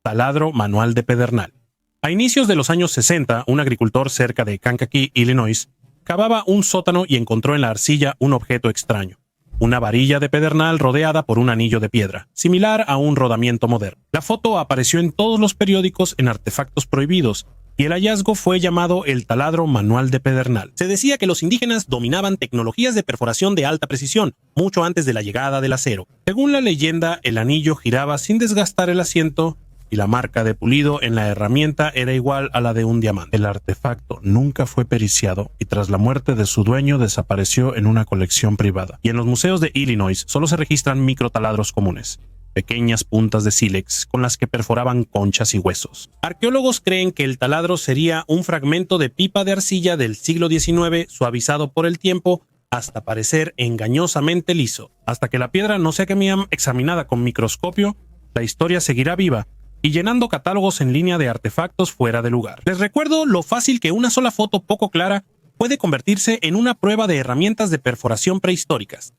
Taladro manual de pedernal. A inicios de los años 60, un agricultor cerca de Kankakee, Illinois, cavaba un sótano y encontró en la arcilla un objeto extraño, una varilla de pedernal rodeada por un anillo de piedra, similar a un rodamiento moderno. La foto apareció en todos los periódicos en artefactos prohibidos, y el hallazgo fue llamado el taladro manual de pedernal. Se decía que los indígenas dominaban tecnologías de perforación de alta precisión, mucho antes de la llegada del acero. Según la leyenda, el anillo giraba sin desgastar el asiento, y la marca de pulido en la herramienta era igual a la de un diamante. El artefacto nunca fue periciado y tras la muerte de su dueño desapareció en una colección privada. Y en los museos de Illinois solo se registran microtaladros comunes, pequeñas puntas de sílex con las que perforaban conchas y huesos. Arqueólogos creen que el taladro sería un fragmento de pipa de arcilla del siglo XIX suavizado por el tiempo hasta parecer engañosamente liso. Hasta que la piedra no sea examinada con microscopio, la historia seguirá viva y llenando catálogos en línea de artefactos fuera de lugar. Les recuerdo lo fácil que una sola foto poco clara puede convertirse en una prueba de herramientas de perforación prehistóricas.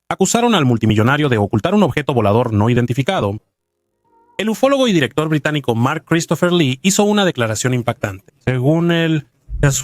Acusaron al multimillonario de ocultar un objeto volador no identificado. El ufólogo y director británico Mark Christopher Lee hizo una declaración impactante. Según él,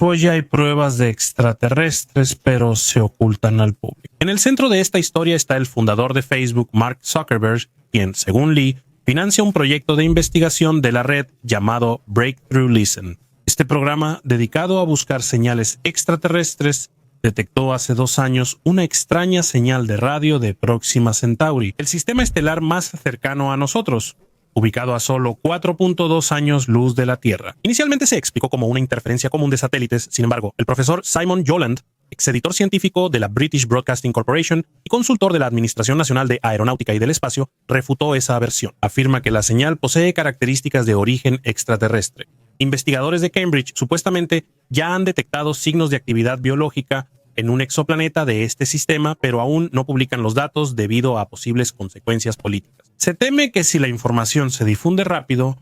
hoy hay pruebas de extraterrestres, pero se ocultan al público. En el centro de esta historia está el fundador de Facebook, Mark Zuckerberg, quien, según Lee, financia un proyecto de investigación de la red llamado Breakthrough Listen. Este programa, dedicado a buscar señales extraterrestres, detectó hace 2 años una extraña señal de radio de Próxima Centauri, el sistema estelar más cercano a nosotros, ubicado a solo 4.2 años luz de la Tierra. Inicialmente se explicó como una interferencia común de satélites. Sin embargo, el profesor Simon Joland, exeditor científico de la British Broadcasting Corporation y consultor de la Administración Nacional de Aeronáutica y del Espacio, refutó esa versión. Afirma que la señal posee características de origen extraterrestre. Investigadores de Cambridge supuestamente ya han detectado signos de actividad biológica en un exoplaneta de este sistema, pero aún no publican los datos debido a posibles consecuencias políticas. Se teme que si la información se difunde rápido,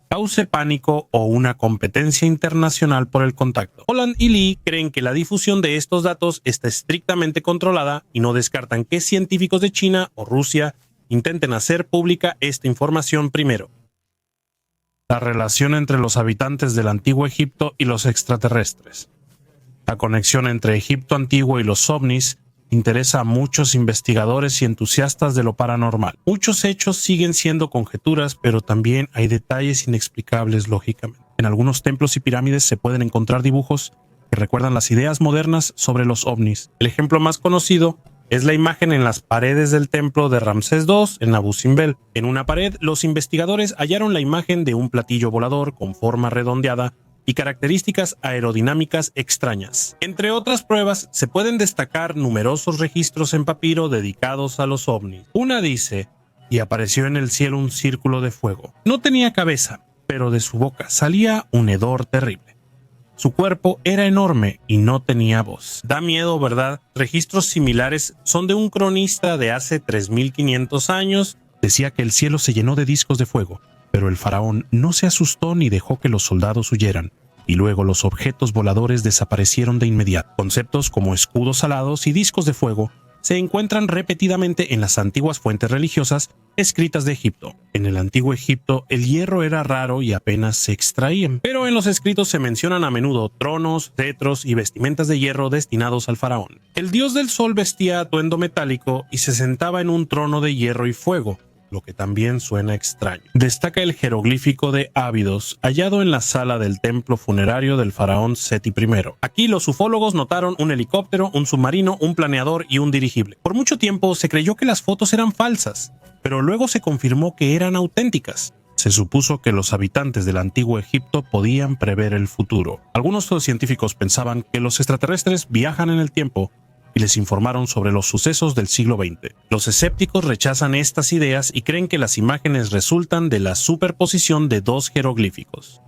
cause pánico o una competencia internacional por el contacto. Holland y Lee creen que la difusión de estos datos está estrictamente controlada y no descartan que científicos de China o Rusia intenten hacer pública esta información primero. La relación entre los habitantes del antiguo Egipto y los extraterrestres. La conexión entre Egipto antiguo y los ovnis interesa a muchos investigadores y entusiastas de lo paranormal. Muchos hechos siguen siendo conjeturas, pero también hay detalles inexplicables lógicamente. En algunos templos y pirámides se pueden encontrar dibujos que recuerdan las ideas modernas sobre los ovnis. El ejemplo más conocido es la imagen en las paredes del templo de Ramsés II en Abu Simbel. En una pared, los investigadores hallaron la imagen de un platillo volador con forma redondeada y características aerodinámicas extrañas. Entre otras pruebas, se pueden destacar numerosos registros en papiro dedicados a los ovnis. Una dice, y apareció en el cielo un círculo de fuego. No tenía cabeza, pero de su boca salía un hedor terrible. Su cuerpo era enorme y no tenía voz. Da miedo, ¿verdad? Registros similares son de un cronista de hace 3500 años. Decía que el cielo se llenó de discos de fuego, pero el faraón no se asustó ni dejó que los soldados huyeran, y luego los objetos voladores desaparecieron de inmediato. Conceptos como escudos alados y discos de fuego se encuentran repetidamente en las antiguas fuentes religiosas escritas de Egipto. En el antiguo Egipto, el hierro era raro y apenas se extraían, pero en los escritos se mencionan a menudo tronos, cetros y vestimentas de hierro destinados al faraón. El dios del sol vestía atuendo metálico y se sentaba en un trono de hierro y fuego, lo que también suena extraño. Destaca el jeroglífico de Ábidos, hallado en la sala del templo funerario del faraón Seti I. Aquí los ufólogos notaron un helicóptero, un submarino, un planeador y un dirigible. Por mucho tiempo se creyó que las fotos eran falsas, pero luego se confirmó que eran auténticas. Se supuso que los habitantes del antiguo Egipto podían prever el futuro. Algunos científicos pensaban que los extraterrestres viajan en el tiempo y les informaron sobre los sucesos del siglo XX. Los escépticos rechazan estas ideas y creen que las imágenes resultan de la superposición de dos jeroglíficos.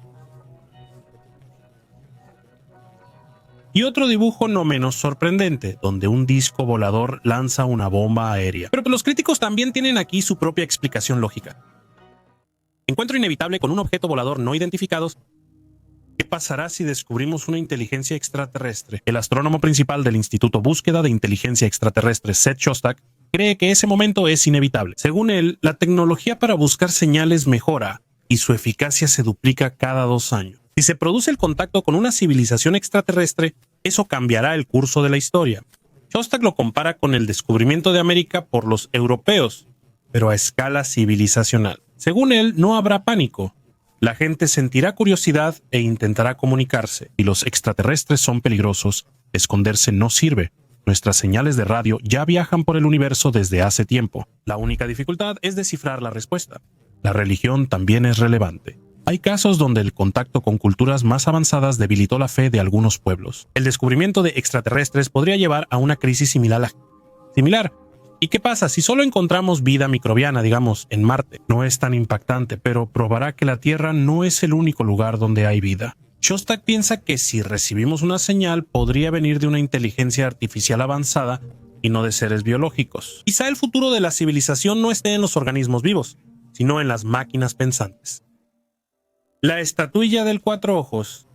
Y otro dibujo no menos sorprendente, donde un disco volador lanza una bomba aérea. Pero los críticos también tienen aquí su propia explicación lógica. Encuentro inevitable con un objeto volador no identificado. ¿Qué pasará si descubrimos una inteligencia extraterrestre? El astrónomo principal del Instituto Búsqueda de Inteligencia Extraterrestre, Seth Shostak, cree que ese momento es inevitable. Según él, la tecnología para buscar señales mejora y su eficacia se duplica cada 2 años. Si se produce el contacto con una civilización extraterrestre, eso cambiará el curso de la historia. Shostak lo compara con el descubrimiento de América por los europeos, pero a escala civilizacional. Según él, no habrá pánico. La gente sentirá curiosidad e intentará comunicarse. Y los extraterrestres son peligrosos. Esconderse no sirve. Nuestras señales de radio ya viajan por el universo desde hace tiempo. La única dificultad es descifrar la respuesta. La religión también es relevante. Hay casos donde el contacto con culturas más avanzadas debilitó la fe de algunos pueblos. El descubrimiento de extraterrestres podría llevar a una crisis similar. ¿Y qué pasa si solo encontramos vida microbiana, digamos, en Marte? No es tan impactante, pero probará que la Tierra no es el único lugar donde hay vida. Shostak piensa que si recibimos una señal, podría venir de una inteligencia artificial avanzada y no de seres biológicos. Quizá el futuro de la civilización no esté en los organismos vivos, sino en las máquinas pensantes. La estatuilla del 4 ojos.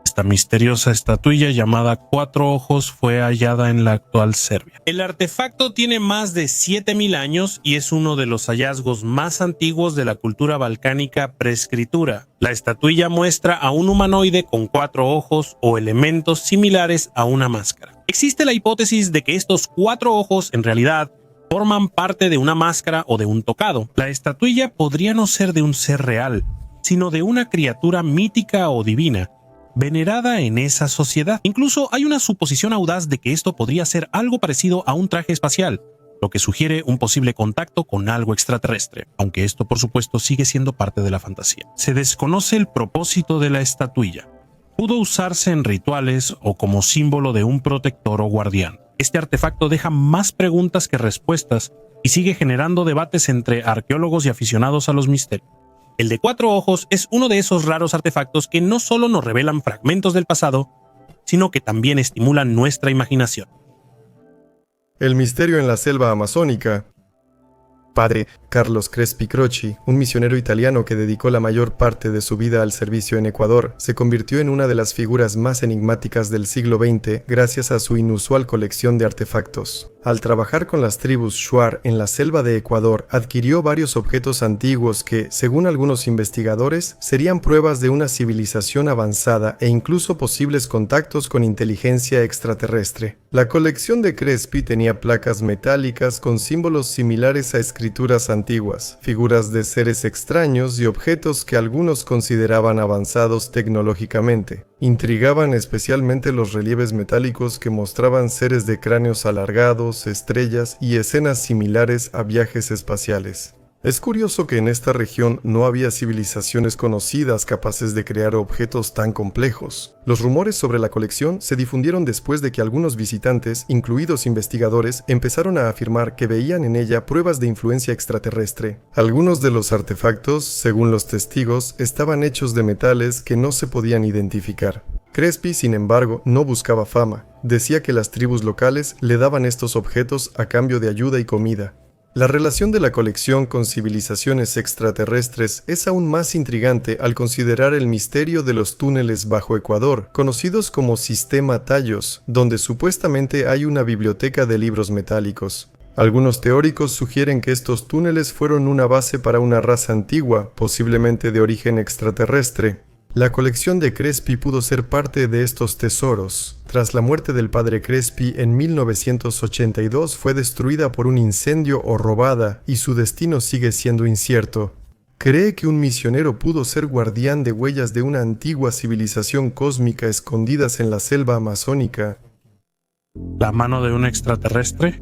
Esta misteriosa estatuilla llamada 4 ojos fue hallada en la actual Serbia. El artefacto tiene más de 7000 años y es uno de los hallazgos más antiguos de la cultura balcánica preescritura. La estatuilla muestra a un humanoide con 4 ojos o elementos similares a una máscara. Existe la hipótesis de que estos 4 ojos en realidad forman parte de una máscara o de un tocado. La estatuilla podría no ser de un ser real, sino de una criatura mítica o divina, venerada en esa sociedad. Incluso hay una suposición audaz de que esto podría ser algo parecido a un traje espacial, lo que sugiere un posible contacto con algo extraterrestre, aunque esto por supuesto sigue siendo parte de la fantasía. Se desconoce el propósito de la estatuilla. Pudo usarse en rituales o como símbolo de un protector o guardián. Este artefacto deja más preguntas que respuestas y sigue generando debates entre arqueólogos y aficionados a los misterios. El de 4 ojos es uno de esos raros artefactos que no solo nos revelan fragmentos del pasado, sino que también estimulan nuestra imaginación. El misterio en la selva amazónica. Padre, Carlos Crespi Croce, un misionero italiano que dedicó la mayor parte de su vida al servicio en Ecuador, se convirtió en una de las figuras más enigmáticas del siglo XX gracias a su inusual colección de artefactos. Al trabajar con las tribus Shuar en la selva de Ecuador, adquirió varios objetos antiguos que, según algunos investigadores, serían pruebas de una civilización avanzada e incluso posibles contactos con inteligencia extraterrestre. La colección de Crespi tenía placas metálicas con símbolos similares a escrituras antiguas, figuras de seres extraños y objetos que algunos consideraban avanzados tecnológicamente. Intrigaban especialmente los relieves metálicos que mostraban seres de cráneos alargados, estrellas y escenas similares a viajes espaciales. Es curioso que en esta región no había civilizaciones conocidas capaces de crear objetos tan complejos. Los rumores sobre la colección se difundieron después de que algunos visitantes, incluidos investigadores, empezaron a afirmar que veían en ella pruebas de influencia extraterrestre. Algunos de los artefactos, según los testigos, estaban hechos de metales que no se podían identificar. Crespi, sin embargo, no buscaba fama. Decía que las tribus locales le daban estos objetos a cambio de ayuda y comida. La relación de la colección con civilizaciones extraterrestres es aún más intrigante al considerar el misterio de los túneles bajo Ecuador, conocidos como Sistema Tallos, donde supuestamente hay una biblioteca de libros metálicos. Algunos teóricos sugieren que estos túneles fueron una base para una raza antigua, posiblemente de origen extraterrestre. La colección de Crespi pudo ser parte de estos tesoros. Tras la muerte del padre Crespi en 1982 fue destruida por un incendio o robada y su destino sigue siendo incierto. ¿Cree que un misionero pudo ser guardián de huellas de una antigua civilización cósmica escondidas en la selva amazónica? ¿La mano de un extraterrestre?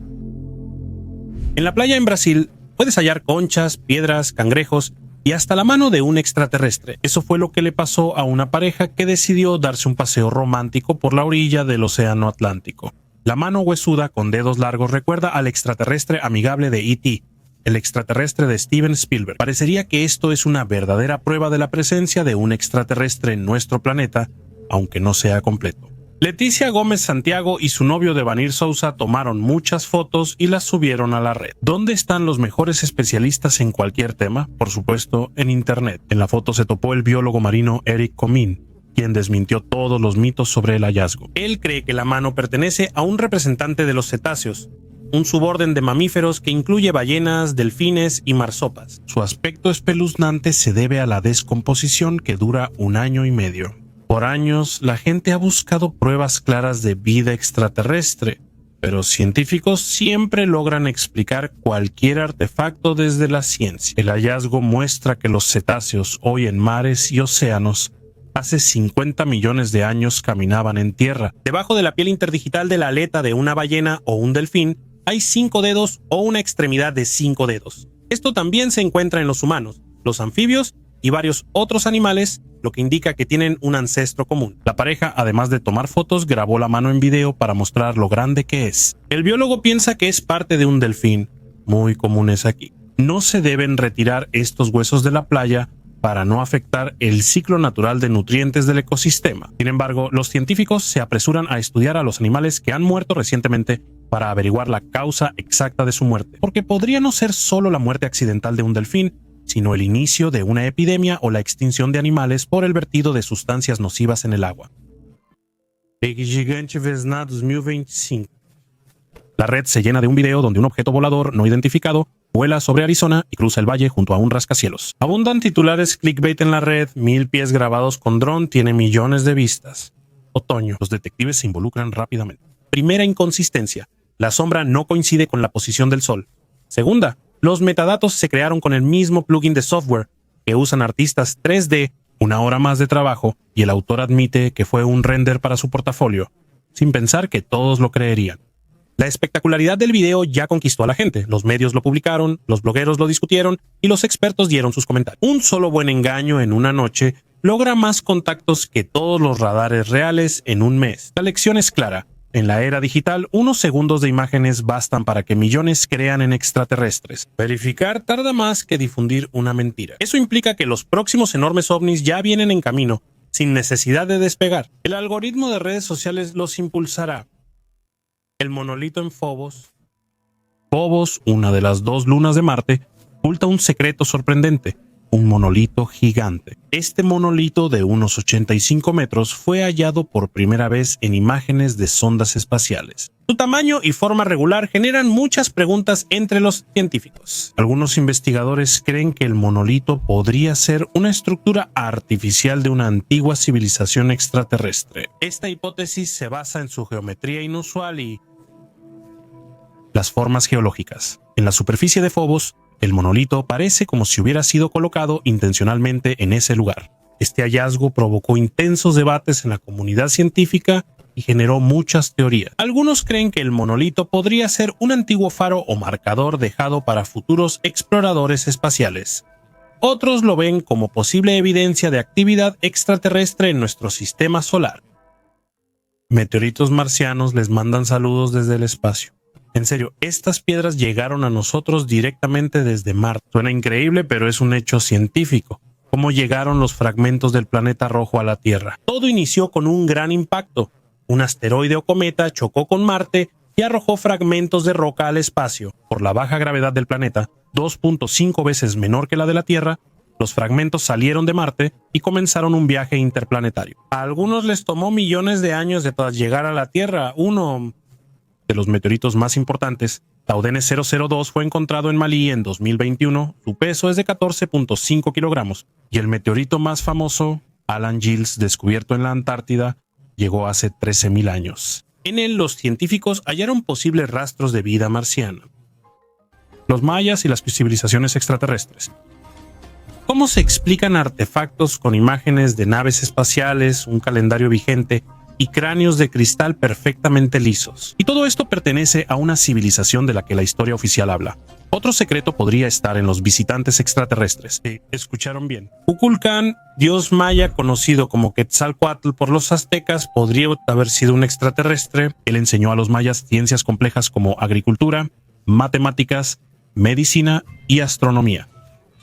En la playa en Brasil puedes hallar conchas, piedras, cangrejos y hasta la mano de un extraterrestre. Eso fue lo que le pasó a una pareja que decidió darse un paseo romántico por la orilla del Océano Atlántico. La mano huesuda con dedos largos recuerda al extraterrestre amigable de E.T., el extraterrestre de Steven Spielberg. Parecería que esto es una verdadera prueba de la presencia de un extraterrestre en nuestro planeta, aunque no sea completo. Leticia Gómez Santiago y su novio Devanir Sousa tomaron muchas fotos y las subieron a la red. ¿Dónde están los mejores especialistas en cualquier tema? Por supuesto, en internet. En la foto se topó el biólogo marino Eric Comín, quien desmintió todos los mitos sobre el hallazgo. Él cree que la mano pertenece a un representante de los cetáceos, un suborden de mamíferos que incluye ballenas, delfines y marsopas. Su aspecto espeluznante se debe a la descomposición que dura 1 año y medio. Por años, la gente ha buscado pruebas claras de vida extraterrestre, pero científicos siempre logran explicar cualquier artefacto desde la ciencia. El hallazgo muestra que los cetáceos, hoy en mares y océanos, hace 50 millones de años caminaban en tierra. Debajo de la piel interdigital de la aleta de una ballena o un delfín, hay 5 dedos o una extremidad de 5 dedos. Esto también se encuentra en los humanos, los anfibios y varios otros animales, lo que indica que tienen un ancestro común. La pareja, además de tomar fotos, grabó la mano en video para mostrar lo grande que es. El biólogo piensa que es parte de un delfín, muy comunes aquí. No se deben retirar estos huesos de la playa para no afectar el ciclo natural de nutrientes del ecosistema. Sin embargo, los científicos se apresuran a estudiar a los animales que han muerto recientemente para averiguar la causa exacta de su muerte, porque podría no ser solo la muerte accidental de un delfín, sino el inicio de una epidemia o la extinción de animales por el vertido de sustancias nocivas en el agua. Gigante Vesna 2025. La red se llena de un video donde un objeto volador no identificado vuela sobre Arizona y cruza el valle junto a un rascacielos. Abundan titulares clickbait en la red. 1000 pies grabados con dron tiene millones de vistas. Otoño. Los detectives se involucran rápidamente. Primera inconsistencia. La sombra no coincide con la posición del sol. Segunda, los metadatos se crearon con el mismo plugin de software que usan artistas 3D, 1 hora más de trabajo, y el autor admite que fue un render para su portafolio, sin pensar que todos lo creerían. La espectacularidad del video ya conquistó a la gente. Los medios lo publicaron, los blogueros lo discutieron y los expertos dieron sus comentarios. Un solo buen engaño en una noche logra más contactos que todos los radares reales en un mes. La lección es clara. En la era digital, unos segundos de imágenes bastan para que millones crean en extraterrestres. Verificar tarda más que difundir una mentira. Eso implica que los próximos enormes ovnis ya vienen en camino, sin necesidad de despegar. El algoritmo de redes sociales los impulsará. El monolito en Phobos. Phobos, una de las 2 lunas de Marte, oculta un secreto sorprendente: un monolito gigante. Este monolito de unos 85 metros fue hallado por primera vez en imágenes de sondas espaciales. Su tamaño y forma regular generan muchas preguntas entre los científicos. Algunos investigadores creen que el monolito podría ser una estructura artificial de una antigua civilización extraterrestre. Esta hipótesis se basa en su geometría inusual y las formas geológicas. En la superficie de Phobos, el monolito parece como si hubiera sido colocado intencionalmente en ese lugar. Este hallazgo provocó intensos debates en la comunidad científica y generó muchas teorías. Algunos creen que el monolito podría ser un antiguo faro o marcador dejado para futuros exploradores espaciales. Otros lo ven como posible evidencia de actividad extraterrestre en nuestro sistema solar. Meteoritos marcianos les mandan saludos desde el espacio. En serio, estas piedras llegaron a nosotros directamente desde Marte. Suena increíble, pero es un hecho científico. ¿Cómo llegaron los fragmentos del planeta rojo a la Tierra? Todo inició con un gran impacto. Un asteroide o cometa chocó con Marte y arrojó fragmentos de roca al espacio. Por la baja gravedad del planeta, 2.5 veces menor que la de la Tierra, los fragmentos salieron de Marte y comenzaron un viaje interplanetario. A algunos les tomó millones de años de llegar a la Tierra. Uno de los meteoritos más importantes, Taudene 002, fue encontrado en Malí en 2021. Su peso es de 14.5 kilogramos. Y el meteorito más famoso, Alan Giles, descubierto en la Antártida, llegó hace 13.000 años. En él, los científicos hallaron posibles rastros de vida marciana. Los mayas y las civilizaciones extraterrestres. ¿Cómo se explican artefactos con imágenes de naves espaciales, un calendario vigente y cráneos de cristal perfectamente lisos? Y todo esto pertenece a una civilización de la que la historia oficial habla. Otro secreto podría estar en los visitantes extraterrestres. Sí, escucharon bien. Kukulcán, dios maya conocido como Quetzalcóatl por los aztecas, podría haber sido un extraterrestre. Él enseñó a los mayas ciencias complejas como agricultura, matemáticas, medicina y astronomía.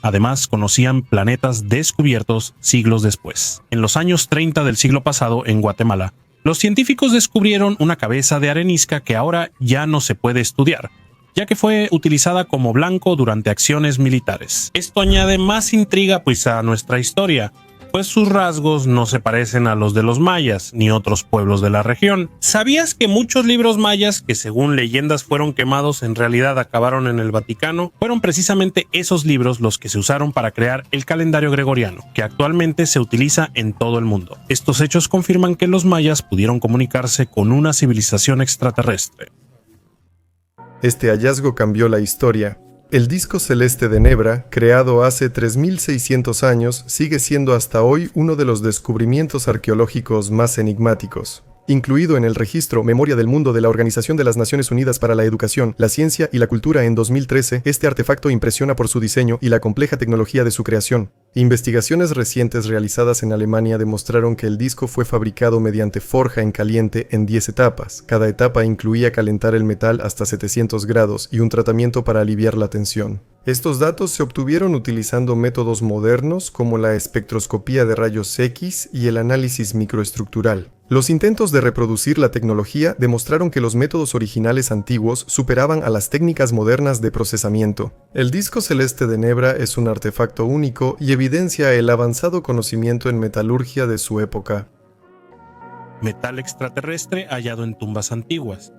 Además, conocían planetas descubiertos siglos después. En los años 30 del siglo pasado, en Guatemala, los científicos descubrieron una cabeza de arenisca que ahora ya no se puede estudiar, ya que fue utilizada como blanco durante acciones militares. Esto añade más intriga a nuestra historia, pues sus rasgos no se parecen a los de los mayas ni otros pueblos de la región. ¿Sabías que muchos libros mayas que según leyendas fueron quemados en realidad acabaron en el Vaticano? Fueron precisamente esos libros los que se usaron para crear el calendario gregoriano, que actualmente se utiliza en todo el mundo. Estos hechos confirman que los mayas pudieron comunicarse con una civilización extraterrestre. Este hallazgo cambió la historia. El disco celeste de Nebra, creado hace 3.600 años, sigue siendo hasta hoy uno de los descubrimientos arqueológicos más enigmáticos. Incluido en el registro Memoria del Mundo de la Organización de las Naciones Unidas para la Educación, la Ciencia y la Cultura en 2013, este artefacto impresiona por su diseño y la compleja tecnología de su creación. Investigaciones recientes realizadas en Alemania demostraron que el disco fue fabricado mediante forja en caliente en 10 etapas. Cada etapa incluía calentar el metal hasta 700 grados y un tratamiento para aliviar la tensión. Estos datos se obtuvieron utilizando métodos modernos como la espectroscopía de rayos X y el análisis microestructural. Los intentos de reproducir la tecnología demostraron que los métodos originales antiguos superaban a las técnicas modernas de procesamiento. El disco celeste de Nebra es un artefacto único y evidencia el avanzado conocimiento en metalurgia de su época. Metal extraterrestre hallado en tumbas antiguas.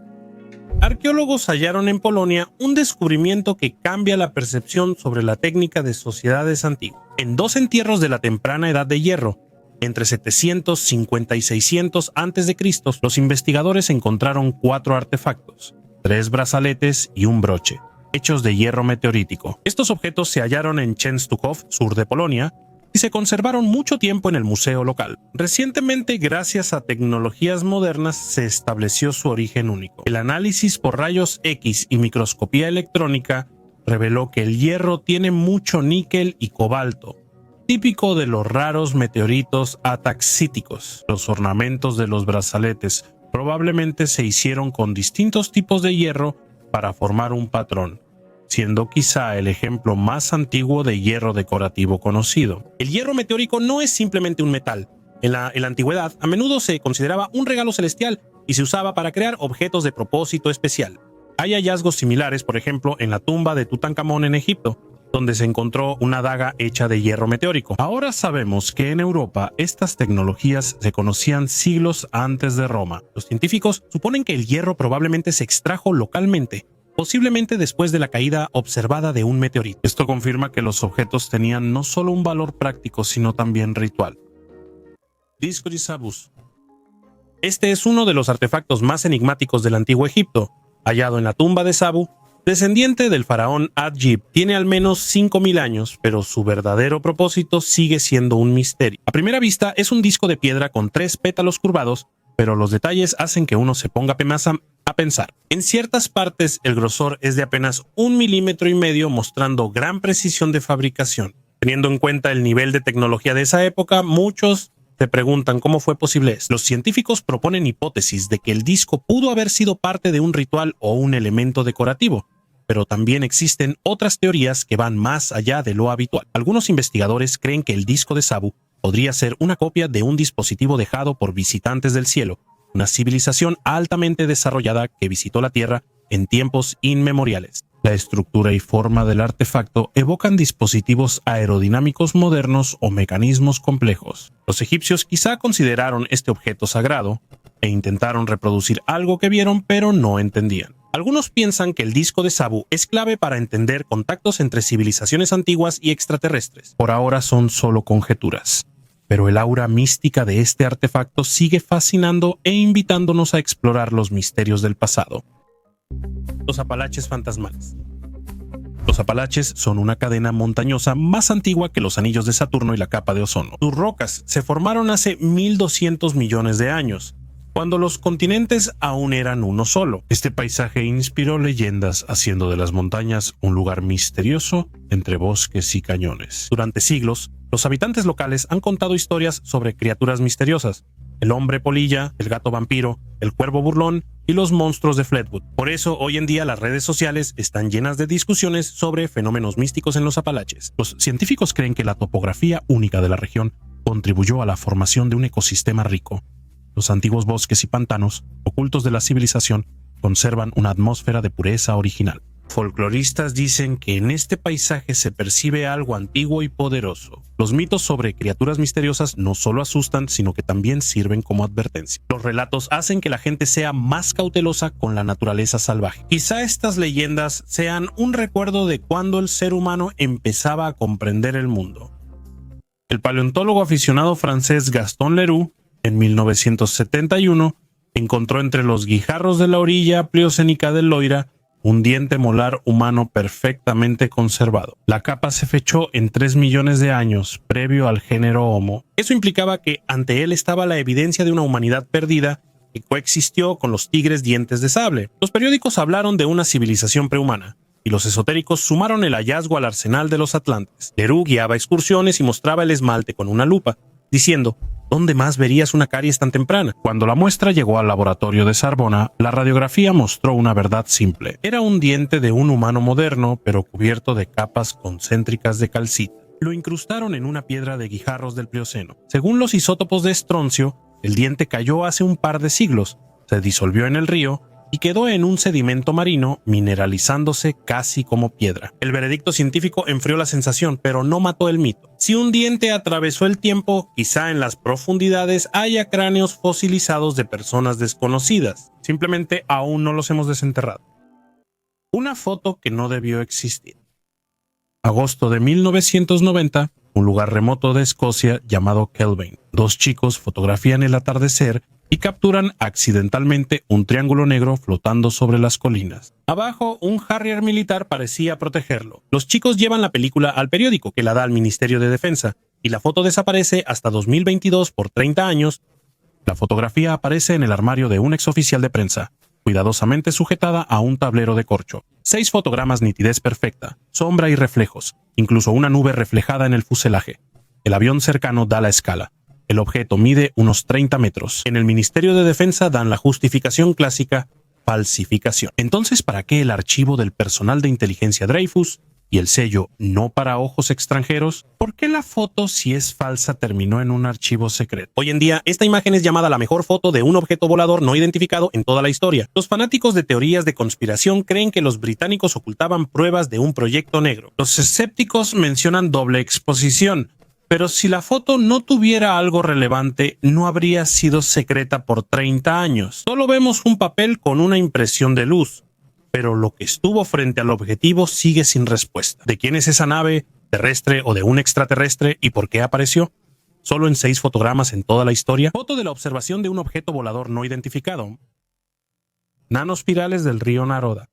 Arqueólogos hallaron en Polonia un descubrimiento que cambia la percepción sobre la técnica de sociedades antiguas. En 2 entierros de la temprana edad de hierro, entre 750 y 600 a.C., los investigadores encontraron 4 artefactos, 3 brazaletes y un broche, hechos de hierro meteorítico. Estos objetos se hallaron en Częstochow, sur de Polonia, y se conservaron mucho tiempo en el museo local. Recientemente, gracias a tecnologías modernas, se estableció su origen único. El análisis por rayos X y microscopía electrónica reveló que el hierro tiene mucho níquel y cobalto, típico de los raros meteoritos ataxíticos. Los ornamentos de los brazaletes probablemente se hicieron con distintos tipos de hierro para formar un patrón, siendo quizá el ejemplo más antiguo de hierro decorativo conocido. El hierro meteórico no es simplemente un metal. En la antigüedad, a menudo se consideraba un regalo celestial y se usaba para crear objetos de propósito especial. Hay hallazgos similares, por ejemplo, en la tumba de Tutankamón en Egipto. donde se encontró una daga hecha de hierro meteórico. Ahora sabemos que en Europa estas tecnologías se conocían siglos antes de Roma. Los científicos suponen que el hierro probablemente se extrajo localmente, posiblemente después de la caída observada de un meteorito. Esto confirma que los objetos tenían no solo un valor práctico, sino también ritual. Disco de Sabus. Este es uno de los artefactos más enigmáticos del antiguo Egipto, hallado en la tumba de Sabu, descendiente del faraón Ad-Djib. Tiene al menos 5000 años, pero su verdadero propósito sigue siendo un misterio. A primera vista es un disco de piedra con 3 pétalos curvados, pero los detalles hacen que uno se ponga a pensar. En ciertas partes el grosor es de apenas 1,5 milímetros, mostrando gran precisión de fabricación. Teniendo en cuenta el nivel de tecnología de esa época, muchos se preguntan cómo fue posible esto. Los científicos proponen hipótesis de que el disco pudo haber sido parte de un ritual o un elemento decorativo, pero también existen otras teorías que van más allá de lo habitual. Algunos investigadores creen que el disco de Sabu podría ser una copia de un dispositivo dejado por visitantes del cielo, una civilización altamente desarrollada que visitó la Tierra en tiempos inmemoriales. La estructura y forma del artefacto evocan dispositivos aerodinámicos modernos o mecanismos complejos. Los egipcios quizá consideraron este objeto sagrado e intentaron reproducir algo que vieron pero no entendían. Algunos piensan que el disco de Sabu es clave para entender contactos entre civilizaciones antiguas y extraterrestres. Por ahora son solo conjeturas, pero el aura mística de este artefacto sigue fascinando e invitándonos a explorar los misterios del pasado. Los Apalaches fantasmales. Los Apalaches son una cadena montañosa más antigua que los anillos de Saturno y la capa de ozono. Sus rocas se formaron hace 1200 millones de años, cuando los continentes aún eran uno solo. Este paisaje inspiró leyendas, haciendo de las montañas un lugar misterioso entre bosques y cañones. Durante siglos, los habitantes locales han contado historias sobre criaturas misteriosas: el hombre polilla, el gato vampiro, el cuervo burlón y los monstruos de Fleetwood. Por eso, hoy en día las redes sociales están llenas de discusiones sobre fenómenos místicos en los Apalaches. Los científicos creen que la topografía única de la región contribuyó a la formación de un ecosistema rico. Los antiguos bosques y pantanos, ocultos de la civilización, conservan una atmósfera de pureza original. Folcloristas dicen que en este paisaje se percibe algo antiguo y poderoso. Los mitos sobre criaturas misteriosas no solo asustan, sino que también sirven como advertencia. Los relatos hacen que la gente sea más cautelosa con la naturaleza salvaje. Quizá estas leyendas sean un recuerdo de cuando el ser humano empezaba a comprender el mundo. El paleontólogo aficionado francés Gaston Leroux, en 1971, encontró entre los guijarros de la orilla pliocénica del Loira un diente molar humano perfectamente conservado. La capa se fechó en 3 millones de años, previo al género Homo. Eso implicaba que ante él estaba la evidencia de una humanidad perdida que coexistió con los tigres dientes de sable. Los periódicos hablaron de una civilización prehumana, y los esotéricos sumaron el hallazgo al arsenal de los atlantes. Leroux guiaba excursiones y mostraba el esmalte con una lupa, diciendo: ¿dónde más verías una caries tan temprana? Cuando la muestra llegó al laboratorio de Sorbona, la radiografía mostró una verdad simple. Era un diente de un humano moderno, pero cubierto de capas concéntricas de calcita. Lo incrustaron en una piedra de guijarros del Plioceno. Según los isótopos de estroncio, el diente cayó hace un par de siglos, se disolvió en el río y quedó en un sedimento marino, mineralizándose casi como piedra. El veredicto científico enfrió la sensación, pero no mató el mito. Si un diente atravesó el tiempo, quizá en las profundidades haya cráneos fosilizados de personas desconocidas. Simplemente aún no los hemos desenterrado. Una foto que no debió existir. Agosto de 1990, un lugar remoto de Escocia llamado Kelvin. 2 chicos fotografían el atardecer y capturan accidentalmente un triángulo negro flotando sobre las colinas. Abajo, un Harrier militar parecía protegerlo. Los chicos llevan la película al periódico, que la da al Ministerio de Defensa, y la foto desaparece hasta 2022 por 30 años. La fotografía aparece en el armario de un exoficial de prensa, cuidadosamente sujetada a un tablero de corcho. 6 fotogramas, nitidez perfecta, sombra y reflejos, incluso una nube reflejada en el fuselaje. El avión cercano da la escala. El objeto mide unos 30 metros. En el Ministerio de Defensa dan la justificación clásica: falsificación. Entonces, ¿para qué el archivo del personal de inteligencia Dreyfus y el sello no para ojos extranjeros, ¿por qué la foto, si es falsa, terminó en un archivo secreto? Hoy en día, esta imagen es llamada la mejor foto de un objeto volador no identificado en toda la historia. Los fanáticos de teorías de conspiración creen que los británicos ocultaban pruebas de un proyecto negro. Los escépticos mencionan doble exposición, pero si la foto no tuviera algo relevante, no habría sido secreta por 30 años. Solo vemos un papel con una impresión de luz, pero lo que estuvo frente al objetivo sigue sin respuesta. ¿De quién es esa nave, terrestre o de un extraterrestre, y por qué apareció? Solo en 6 fotogramas en toda la historia. Foto de la observación de un objeto volador no identificado. Nanoespirales del río Naroda.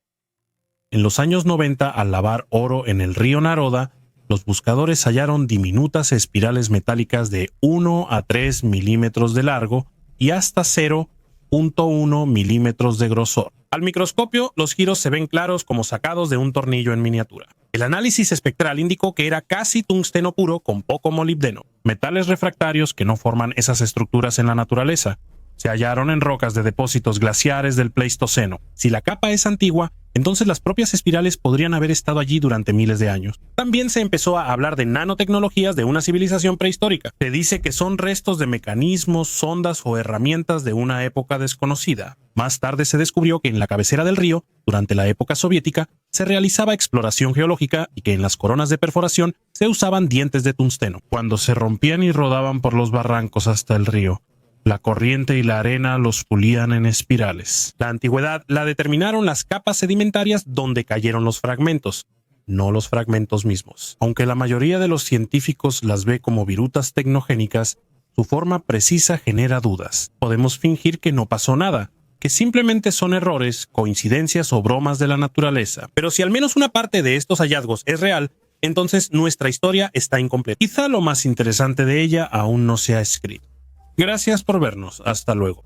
En los años 90, al lavar oro en el río Naroda, los buscadores hallaron diminutas espirales metálicas de 1 a 3 milímetros de largo y hasta 0.1 milímetros de grosor. Al microscopio, los giros se ven claros como sacados de un tornillo en miniatura. El análisis espectral indicó que era casi tungsteno puro con poco molibdeno, metales refractarios que no forman esas estructuras en la naturaleza. Se hallaron en rocas de depósitos glaciares del Pleistoceno. Si la capa es antigua, entonces las propias espirales podrían haber estado allí durante miles de años. También se empezó a hablar de nanotecnologías de una civilización prehistórica. Se dice que son restos de mecanismos, sondas o herramientas de una época desconocida. Más tarde se descubrió que en la cabecera del río, durante la época soviética, se realizaba exploración geológica y que en las coronas de perforación se usaban dientes de tungsteno. Cuando se rompían y rodaban por los barrancos hasta el río, la corriente y la arena los pulían en espirales. La antigüedad la determinaron las capas sedimentarias donde cayeron los fragmentos, no los fragmentos mismos. Aunque la mayoría de los científicos las ve como virutas tecnogénicas, su forma precisa genera dudas. Podemos fingir que no pasó nada, que simplemente son errores, coincidencias o bromas de la naturaleza. Pero si al menos una parte de estos hallazgos es real, entonces nuestra historia está incompleta. Quizá lo más interesante de ella aún no se ha escrito. Gracias por vernos. Hasta luego.